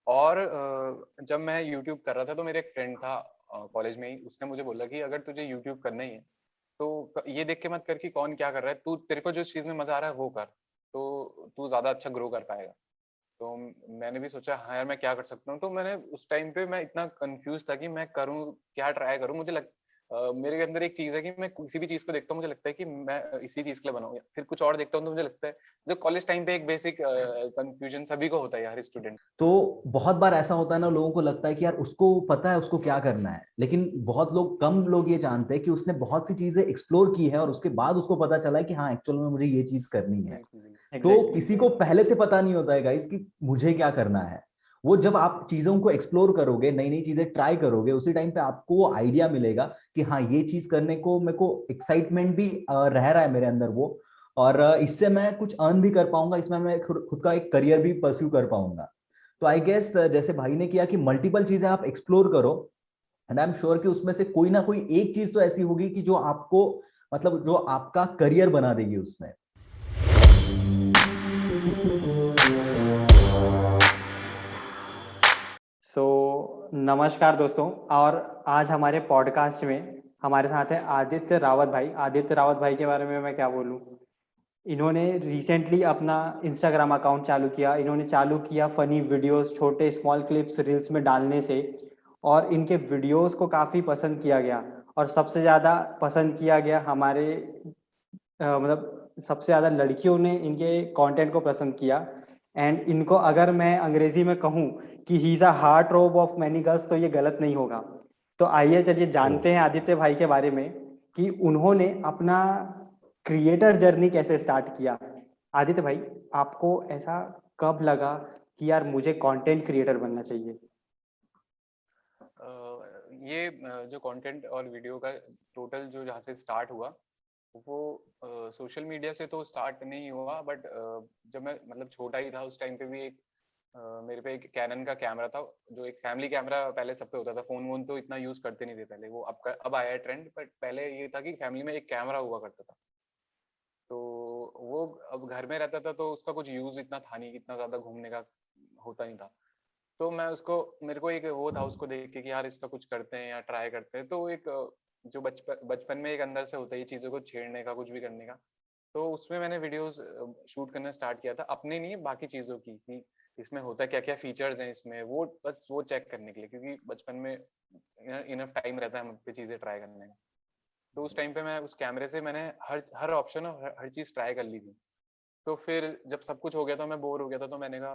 और जब मैं यूट्यूब कर रहा था तो मेरे एक फ्रेंड था कॉलेज में ही, उसने मुझे बोला कि अगर तुझे यूट्यूब करना ही है तो ये देख के मत कर कि कौन क्या कर रहा है, तू तेरे को जो चीज में मजा आ रहा है वो कर, तो तू ज्यादा अच्छा ग्रो कर पाएगा। तो मैंने भी सोचा हाँ यार मैं क्या कर सकता हूँ, तो मैंने उस टाइम पे मैं इतना कंफ्यूज था कि मैं करूँ क्या, ट्राई करूँ। मेरे अंदर एक चीज है कि मैं किसी भी चीज को देखता हूँ मुझे लगता है कि मैं इसी चीज के लिए बनाऊँ, फिर कुछ और देखता हूँ तो मुझे लगता है जो कॉलेज टाइम पे एक बेसिक कंफ्यूजन सभी को होता है यार, स्टूडेंट। तो बहुत बार ऐसा होता है ना, लोगों को लगता है कि यार उसको पता है उसको क्या करना है, लेकिन बहुत लोग, कम लोग ये जानते हैं कि उसने बहुत सी चीजें एक्सप्लोर की है और उसके बाद उसको पता चला है कि हाँ एक्चुअल में मुझे ये चीज करनी है। बिल्कुल बिल्कुल। तो एग्जैक्टली किसी को एग्जैक्टली। पहले से पता नहीं होता है गाइस कि मुझे क्या करना है। वो जब आप चीजों को एक्सप्लोर करोगे, नई नई चीजें ट्राई करोगे, उसी टाइम पे आपको वो आइडिया मिलेगा कि हाँ ये चीज करने को मेरे को एक्साइटमेंट भी रह रहा है मेरे अंदर वो, और इससे मैं कुछ अर्न भी कर पाऊंगा, इसमें मैं खुद का एक करियर भी परस्यू कर पाऊंगा। तो आई गेस जैसे भाई ने किया कि मल्टीपल चीजें आप एक्सप्लोर करो, एंड आई एम श्योर कि उसमें से कोई ना कोई एक चीज तो ऐसी होगी कि जो आपको, मतलब जो आपका करियर बना देगी उसमें। नमस्कार दोस्तों। और आज हमारे पॉडकास्ट में हमारे साथ है आदित्य रावत भाई। आदित्य रावत भाई के बारे में मैं क्या बोलूँ। इन्होंने रिसेंटली अपना इंस्टाग्राम अकाउंट चालू किया। इन्होंने चालू किया फनी वीडियोस, छोटे स्मॉल क्लिप्स रील्स में डालने से, और इनके वीडियोस को काफ़ी पसंद किया गया। और सबसे ज़्यादा पसंद किया गया हमारे मतलब सबसे ज़्यादा लड़कियों ने इनके कंटेंट को पसंद किया। एंड इनको अगर मैं अंग्रेजी में कहूँ कि he is a heart robe of many girls, तो ये गलत नहीं होगा। तो आइए चलिए ओ, जानते हैं आदित्य भाई के बारे में कि उन्होंने अपना क्रिएटर जर्नी कैसे स्टार्ट किया। आदित्य भाई, आपको ऐसा कब लगा कि यार मुझे कंटेंट क्रिएटर बनना चाहिए? ये जो कंटेंट और वीडियो का टोटल जो जहाँ से स्टार्ट हुआ वो सोशल मीडिया से तो स्टार्ट नहीं हुआ, बट जब मैं मतलब छोटा ही था उस टाइम पे भी एक मेरे पे एक कैनन का कैमरा था, जो एक फैमिली कैमरा पहले सब पे होता था। फोन वोन तो इतना यूज करते नहीं थे पहले, वो अब आया है ट्रेंड, बट पहले ये था कि फैमिली में एक कैमरा हुआ करता था। तो वो अब घर में रहता था तो उसका कुछ यूज इतना था नहीं, इतना ज्यादा घूमने का होता नहीं था। तो मैं उसको, मेरे को एक वो था उसको देख के कि यार इसका कुछ करते हैं या ट्राई करते हैं। तो एक जो बचपन बचपन में एक अंदर से होता है ये चीजों को छेड़ने का, कुछ भी करने का। तो उसमें मैंने वीडियोस शूट करना स्टार्ट किया था, अपने नहीं बाकी चीजों की, कि इसमें होता है क्या क्या फीचर्स हैं इसमें, वो बस वो चेक करने के लिए, क्योंकि बचपन में इनफ टाइम रहता है हम पे चीजें ट्राई करने का। तो उस टाइम पे मैं उस कैमरे से मैंने हर हर ऑप्शन और हर चीज ट्राई कर ली थी। तो फिर जब सब कुछ हो गया था, मैं बोर हो गया था, तो मैंने कहा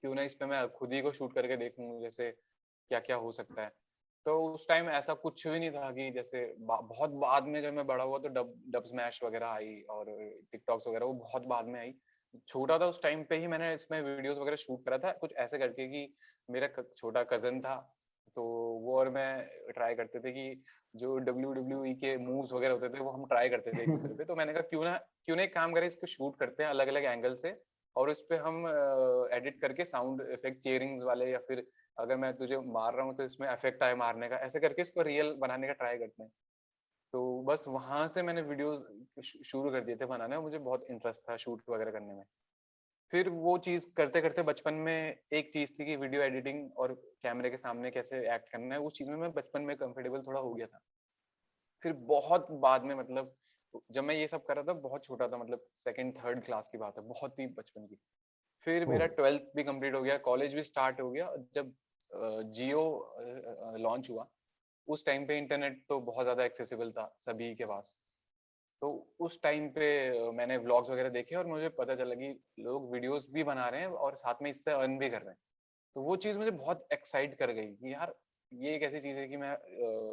क्यों ना इस पे मैं खुद ही को शूट करके देखूं, जैसे क्या क्या हो सकता है। तो उस टाइम ऐसा कुछ भी नहीं था कि जैसे बहुत बाद में जब मैं बड़ा हुआ तो डब स्मैश वगैरह आई और टिकटॉक्स वगैरह वो बहुत बाद में आई। छोटा था उस टाइम पे ही मैंने इसमें वीडियोस वगैरह शूट करा था, कुछ ऐसे करके कि मेरा छोटा कजन था, तो वो और मैं ट्राई करते थे कि जो WWE के मूव्स वगैरह होते थे वो हम ट्राई करते थे एक दूसरे पे। तो मैंने कहा क्यों ना एक काम करें, इसको शूट करते हैं अलग अलग एंगल से, और उस पे हम एडिट करके साउंड इफेक्ट चीयरिंग्स वाले, या फिर अगर मैं तुझे मार रहा हूँ तो इसमें इफेक्ट आए मारने का, ऐसे करके इसको रियल बनाने का ट्राई करते हैं। तो बस वहां से मैंने वीडियोस शुरू कर दिए थे बनाना, मुझे बहुत इंटरेस्ट था शूट वगैरह करने में। फिर वो चीज करते करते बचपन में एक चीज थी कि वीडियो एडिटिंग और कैमरे के सामने कैसे एक्ट करना है, उस चीज में मैं बचपन में कंफर्टेबल थोड़ा हो गया था। फिर बहुत बाद में, मतलब जब मैं ये सब कर रहा था बहुत छोटा था, मतलब सेकंड थर्ड क्लास की बात है, बहुत ही बचपन की। फिर ओ, मेरा ट्वेल्थ भी कंप्लीट हो गया, कॉलेज भी स्टार्ट हो गया। जब जियो लॉन्च हुआ उस टाइम पे इंटरनेट तो बहुत ज्यादा एक्सेसिबल था सभी के पास। तो उस टाइम पे मैंने व्लॉग्स वगैरह देखे और मुझे पता चला कि लोग वीडियोस भी बना रहे हैं और साथ में इससे अर्न भी कर रहे हैं। तो वो चीज मुझे बहुत एक्साइट कर गई कि यार ये एक ऐसी चीज है कि मैं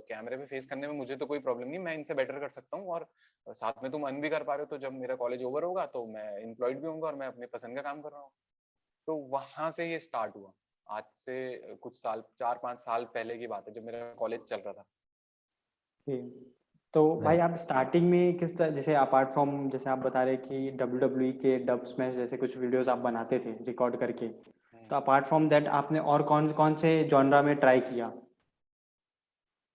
कैमरे पे फेस करने में मुझे तो कोई प्रॉब्लम नहीं, मैं इनसे बेटर कर सकता हूँ, और साथ में तुम अर्न भी कर पा रहे हो। तो जब मेरा कॉलेज ओवर होगा तो मैं एम्प्लॉयड भी होऊंगा और मैं अपने पसंद का काम कर रहा हूँ। तो वहां से ये स्टार्ट हुआ। आज से कुछ साल, 4-5 साल पहले की बात है, जब मेरा कॉलेज चल रहा था। ठीक। तो भाई राइट। आप स्टार्टिंग में किस तरह, जैसे अपार्ट फ्रॉम जैसे आप बता रहे कि WWE के डब स्मैश जैसे कुछ वीडियोस आप बनाते थे रिकॉर्ड करके, तो अपार्ट फ्रॉम दैट आपने और कौन कौन से जॉनरा में ट्राई किया?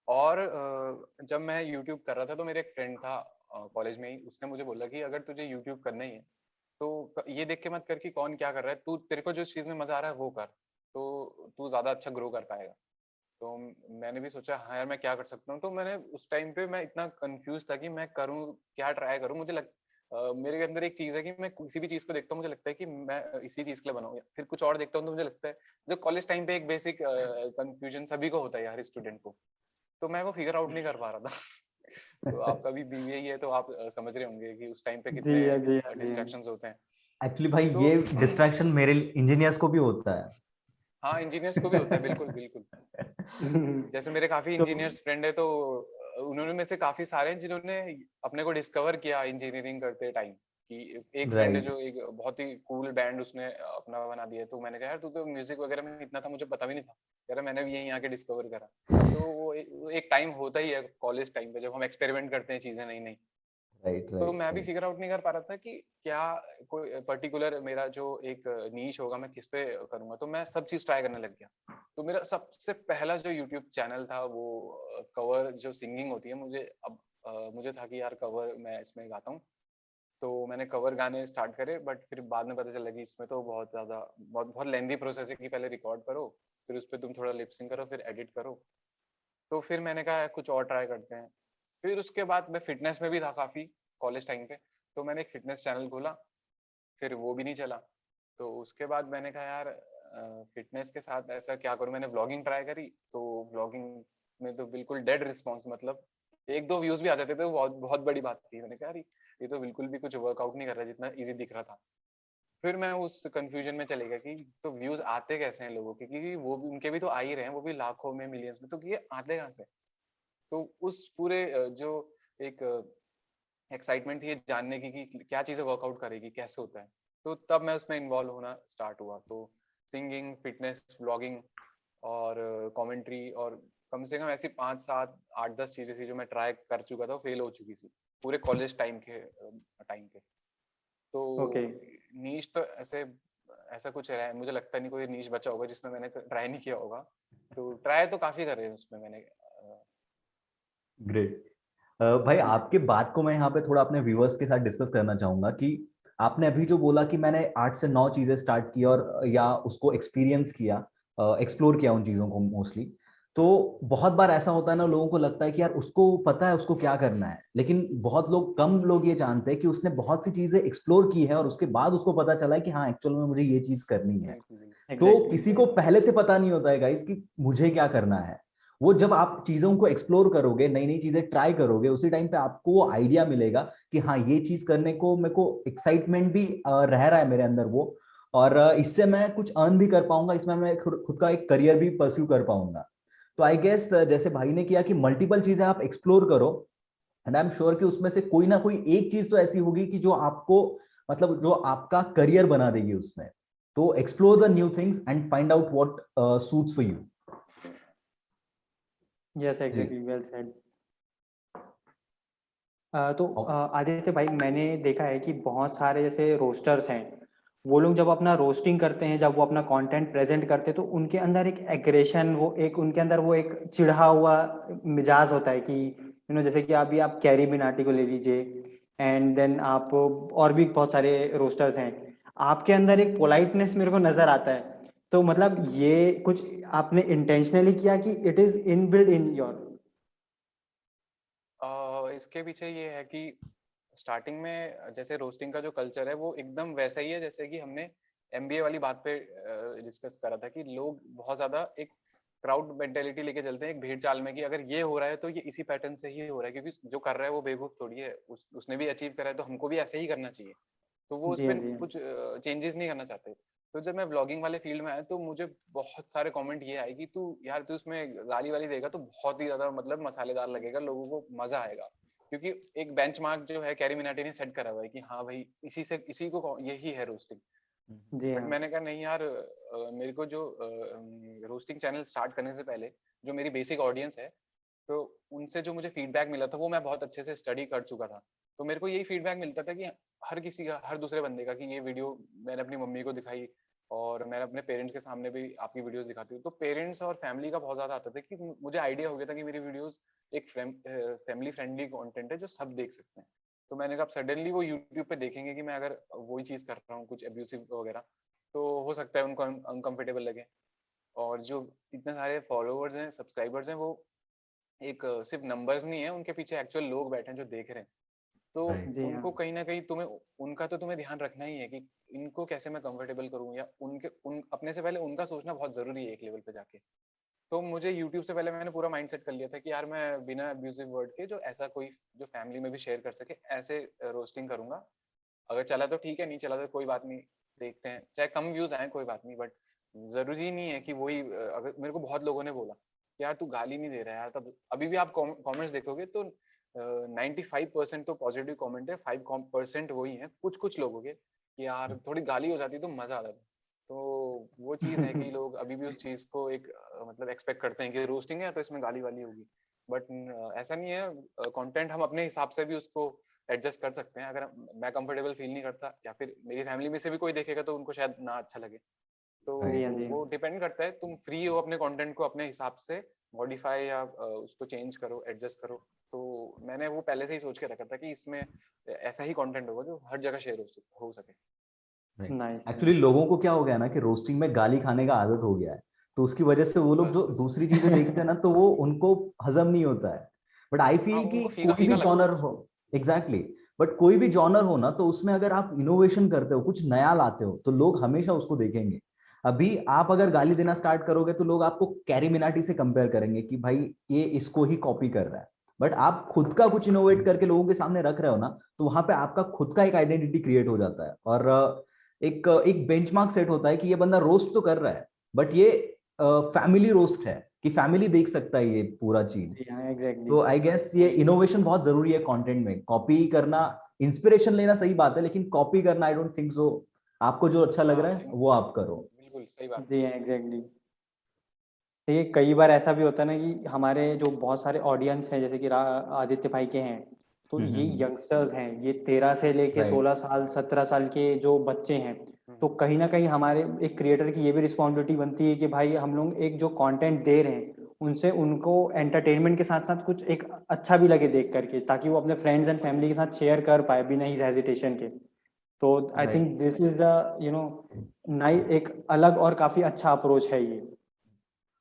और जब मैं यूट्यूब कर रहा था तो मेरे एक फ्रेंड था कॉलेज में ही, उसने मुझे बोला कि अगर तुझे यूट्यूब करना ही है तो ये देख के मत कर कि कौन क्या कर रहा है, तू तेरे को जो चीज में मजा आ रहा है वो कर, तो तू ज्यादा अच्छा ग्रो कर पाएगा। तो मैंने भी सोचा हाँ यार मैं क्या कर सकता हूँ। तो मैंने उस टाइम पे मैं इतना कंफ्यूज था कि मैं करूँ क्या, ट्राई करूँ। मेरे अंदर एक चीज है कि मैं किसी भी चीज को देखता हूँ मुझे लगता है कि मैं इसी चीज के लिए बनाऊँ, फिर कुछ और देखता हूँ तो मुझे लगता है जो कॉलेज टाइम पे एक बेसिक कंफ्यूजन सभी को होता है यार, स्टूडेंट को, तो मैं वो फिगर आउट नहीं कर पा रहा था। तो आपका भी बीबीए ही है तो आप समझ रहे होंगे कि उस टाइम पे जी कितने हाँ, जी हाँ, जी हाँ। डिस्ट्रैक्शंस होते हैं। एक्चुअली भाई तो ये डिस्ट्रैक्शन मेरे इंजीनियर्स को भी होता है। हाँ, इंजीनियर्स को भी होता है, बिल्कुल बिल्कुल। जैसे मेरे काफी तो इंजीनियर्स फ्रेंड है, तो उन्होंने में से काफी सारे हैं जिन्होंने अपने को डिस्कवर किया इंजीनियरिंग करते टाइम। कि एक फ्रेंड है राइट। जो एक बहुत ही कूल बैंड उसने अपना बना दिया, तो मैंने कहा यार तू तो म्यूजिक वगैरह में इतना था, मुझे पता भी नहीं था। कह रहा मैंने भी यहीं आके डिस्कवर करा। तो वो एक टाइम होता ही है कॉलेज टाइम पे जब हम एक्सपेरिमेंट करते हैं चीजें नई नई। राइट। तो राइट। मैं भी राइट। फिगर आउट नहीं कर पा रहा था कि क्या कोई पर्टिकुलर मेरा जो एक नीश होगा मैं किस पे करूंगा। तो मैं सब चीज ट्राई करने लग गया। तो मेरा सबसे पहला जो यूट्यूब चैनल था वो कवर जो सिंगिंग होती है, मुझे था कि यार कवर मैं इसमें गाता हूँ। तो मैंने कवर गाने स्टार्ट करे, बट फिर बाद में पता चला कि इसमें तो बहुत ज्यादा बहुत बहुत लेंदी प्रोसेस है कि पहले रिकॉर्ड करो, फिर उस पर तुम थोड़ा लिपसिंग करो, फिर एडिट करो। तो फिर मैंने कहा कुछ और ट्राई करते हैं। फिर उसके बाद मैं फिटनेस में भी था काफी कॉलेज टाइम पे, तो मैंने एक फिटनेस चैनल खोला। फिर वो भी नहीं चला। तो उसके बाद मैंने कहा यार फिटनेस के साथ ऐसा क्या करूं। मैंने व्लॉगिंग ट्राई करी, तो व्लॉगिंग में तो बिल्कुल डेड रिस्पॉन्स, मतलब एक दो व्यूज भी आ जाते थे, वो बहुत बहुत बड़ी बात थी। मैंने कहा यार ये तो बिल्कुल भी कुछ वर्कआउट नहीं कर रहा जितना इजी दिख रहा था। फिर मैं उस कंफ्यूजन में चले गया कि तो व्यूज आते कैसे हैं लोगों के, क्योंकि वो भी उनके भी तो आ ही रहे हैं, वो भी लाखों में मिलियंस में, तो ये आते कहाँ से। तो उस पूरे जो एक एक्साइटमेंट थी ये जानने की कि क्या चीजें वर्कआउट करेगी, कैसे होता है। तो तब मैं उसमें इन्वॉल्व होना स्टार्ट हुआ। तो सिंगिंग, फिटनेस, व्लॉगिंग और कमेंट्री, और कम से कम ऐसी 5 7 8 10 चीजें थी जो मैं ट्राई कर चुका था, फेल हो चुकी थी पूरे कॉलेज टाइम पे। तो ओके। नीश तो ऐसे ऐसा कुछ है, मुझे लगता नहीं कोई नीश बचा होगा जिसमें मैंने ट्राई नहीं किया होगा। तो ट्राई तो काफी करे हैं उसमें मैंने। ग्रेट। भाई आपके बात को मैं यहाँ पे थोड़ा अपने व्यूअर्स के साथ डिस्कस करना चाहूंगा कि आपने अभी जो बोला कि मैंने 8 से 9 चीजें स्टार्ट की और या उसको एक्सपीरियंस किया, एक्सप्लोर किया उन चीजों को मोस्टली। तो बहुत बार ऐसा होता है ना, लोगों को लगता है कि यार उसको पता है उसको क्या करना है, लेकिन बहुत लोग कम लोग ये जानते हैं कि उसने बहुत सी चीजें एक्सप्लोर की है और उसके बाद उसको पता चला है कि हाँ एक्चुअल में मुझे ये चीज करनी है। बिल्कुल बिल्कुल। तो एग्जैक्टली। किसी को पहले से पता नहीं होता है गाइस कि मुझे क्या करना है। वो जब आप चीजों को एक्सप्लोर करोगे, नई नई चीजें ट्राई करोगे, उसी टाइम पे आपको वो आइडिया मिलेगा कि हाँ ये चीज करने को मेरे को एक्साइटमेंट भी रह रहा है मेरे अंदर वो, और इससे मैं कुछ अर्न भी कर पाऊंगा, इसमें मैं खुद का एक करियर भी परस्यू कर पाऊंगा। तो आई गेस जैसे भाई ने किया कि मल्टीपल चीजें आप एक्सप्लोर करो, एंड आई एम श्योर कि उसमें से कोई ना कोई एक चीज तो ऐसी होगी कि जो आपको, मतलब जो आपका करियर बना देगी उसमें। तो explore the new things and find out what suits for you. Yes, जी। Exactly, well said. तो और आदित्य भाई, मैंने देखा है कि बहुत सारे जैसे रोस्टर्स हैं, वो लोग जब अपना रोस्टिंग करते हैं, जब वो अपना कंटेंट प्रेजेंट करते हैं, तो उनके अंदर एक एग्रेशन, वो एक उनके अंदर वो एक चिढ़ा हुआ मिजाज होता है कि जैसे कि अभी आप कैरी मिनाटी को ले लीजिए, एंड देन आप और भी बहुत सारे रोस्टर्स हैं, आपके अंदर एक पोलाइटनेस मेरे को नजर आता है। तो मतलब ये कुछ आपने इंटेंशनली किया कि it is inbuilt in your? इसके पीछे ये है कि स्टार्टिंग में जैसे रोस्टिंग का जो कल्चर है वो एकदम वैसा ही है जैसे कि हमने एमबीए वाली बात पे डिस्कस करा था कि लोग बहुत ज्यादा एक क्राउड मेंटेलिटी लेके चलते हैं, एक भीड़ चाल में, कि अगर ये हो रहा है तो ये इसी पैटर्न से ही हो रहा है, क्योंकि जो कर रहा है वो बेवकूफ थोड़ी है, उसने भी अचीव करा है तो हमको भी ऐसे ही करना चाहिए। तो वो जी हाँ, उसमें जी हाँ। कुछ चेंजेस नहीं करना चाहते। तो जब मैं ब्लॉगिंग वाले फील्ड में आया तो मुझे बहुत सारे कमेंट ये आए कि तू यार तू इसमें गाली वाली देगा तो बहुत ही ज्यादा मतलब मसालेदार लगेगा, लोगों को मजा आएगा। क्योंकि एक बेंचमार्क जो है कैरी मिनाटी ने सेट करा हुआ है कि हाँ भाई इसी को यही है रोस्टिंग। जी बट हाँ। मैंने कहा नहीं यार, मेरे को जो रोस्टिंग चैनल स्टार्ट करने से पहले जो मेरी बेसिक ऑडियंस है, तो उनसे जो मुझे फीडबैक मिला था वो मैं बहुत अच्छे से स्टडी कर चुका था। तो मेरे को यही फीडबैक मिलता था कि हर किसी का, हर दूसरे बंदे का, कि ये वीडियो मैंने अपनी मम्मी को दिखाई और मैंने अपने पेरेंट्स के सामने भी आपकी वीडियोस दिखाती हूँ, तो पेरेंट्स और फैमिली का बहुत ज्यादा आता था कि मुझे आइडिया हो गया था कि मेरी वीडियोस एक फैमिली फ्रेंडली कंटेंट है जो सब देख सकते हैं। तो मैंने कहा सडनली वो यूट्यूब पे देखेंगे कि मैं अगर वही चीज कर रहा हूँ कुछ एब्यूसिव वगैरह, तो हो सकता है उनको अनकंफर्टेबल लगे। और जो इतने सारे फॉलोअर्स हैं, सब्सक्राइबर्स हैं, वो एक सिर्फ नंबर्स नहीं है, उनके पीछे एक्चुअल लोग बैठे हैं जो देख रहे हैं। तो Right. जी हाँ। उनको कहीं ना कहीं उनका तो तुम्हें ध्यान रखना ही है कि इनको कैसे मैं कंफर्टेबल करूं, या अपने से पहले उनका सोचना बहुत जरूरी है एक लेवल पे जाके। तो मुझे YouTube से पहले मैंने पूरा माइंडसेट कर लिया था कि यार मैं बिना अब्यूजिव वर्ड के जो ऐसा कोई जो फैमिली में भी शेयर कर सके ऐसे रोस्टिंग करूंगा। अगर चला तो ठीक है, नहीं चला तो कोई बात नहीं, देखते हैं, चाहे कम व्यूज आए कोई बात नहीं, बट जरूरी नहीं है कि वही अगर मेरे को बहुत लोगों ने बोला कि यार तू गाली नहीं दे रहा है यार, तब अभी भी आप कमेंट्स देखोगे तो 95% तो पॉजिटिव कमेंट है, 5% वही है कुछ कुछ लोगों के कि यार थोड़ी गाली हो जाती तो मजा आता था। तो वो चीज है कि लोग अभी भी उस चीज को एक मतलब एक्सपेक्ट करते हैं कि रोस्टिंग है तो इसमें गाली वाली होगी, बट ऐसा नहीं है। कंटेंट हम अपने हिसाब से भी उसको एडजस्ट कर सकते हैं। अगर मैं कंफर्टेबल फील नहीं करता या फिर मेरी फैमिली में से भी कोई देखेगा तो उनको शायद ना अच्छा लगे, तो जी हाँ, जी वो हाँ। डिपेंड करता है। तुम फ्री हो अपने कंटेंट को अपने हिसाब से मॉडिफाई या उसको चेंज करो, एडजस्ट करो। तो मैंने वो पहले से ही सोच के रखा था कि इसमें ऐसा ही कंटेंट होगा जो हर जगह शेयर हो सके। नाइस। एक्चुअली लोगों को क्या हो गया ना कि रोस्टिंग में गाली खाने का आदत हो गया है, तो उसकी वजह से वो लोग बस जो बस दूसरी चीजें देखते हैं ना तो वो उनको हजम नहीं होता है। बट आई हाँ, फील कि उनको फीका कोई फीका भी लगता जॉनर है। हो, एग्जैक्टली बट कोई भी जॉनर हो ना तो उसमें अगर आप इनोवेशन करते हो, कुछ नया लाते हो, तो लोग हमेशा उसको देखेंगे। अभी आप अगर गाली देना स्टार्ट करोगे तो लोग आपको कैरी मिनाटी से कंपेयर करेंगे कि भाई ये इसको ही कॉपी कर रहा है। बट आप खुद का कुछ इनोवेट करके लोगों के सामने रख रहे हो ना, तो वहां पे आपका खुद का एक आइडेंटिटी क्रिएट हो जाता है। और एक एक बेंचमार्क सेट होता है कि ये बंदा रोस्ट तो कर रहा है, बट ये फैमिली रोस्ट है, कि फैमिली देख सकता है ये पूरा चीज। जी हाँ, एग्जैक्टली। तो आई गेस ये वही इनोवेशन बहुत जरूरी है कंटेंट में। कॉपी करना, इंस्पिरेशन लेना सही बात है, लेकिन कॉपी करना आई डोंट थिंक सो। आपको जो अच्छा लग हाँ, रहा है वो आप करो। बिल्कुल सही बात है। जी हाँ, एग्जैक्टली। देखिए कई बार ऐसा भी होता है ना कि हमारे जो बहुत सारे ऑडियंस हैं, जैसे कि आदित्य भाई के हैं, तो ये यंगस्टर्स हैं, ये 13 से लेके राइट 16 साल 17 साल के जो बच्चे हैं। तो हम्म, कहीं ना कहीं हमारे एक क्रिएटर की ये भी रिस्पॉन्सिबिलिटी बनती है कि भाई हम लोग एक जो कंटेंट दे रहे हैं उनसे उनको एंटरटेनमेंट के साथ साथ कुछ एक अच्छा भी लगे देख करके, ताकि वो अपने फ्रेंड्स एंड फैमिली के साथ शेयर कर पाए बिना ही हेजिटेशन के। तो I right. Think this is a नई एक अलग और काफी अच्छा अप्रोच है ये।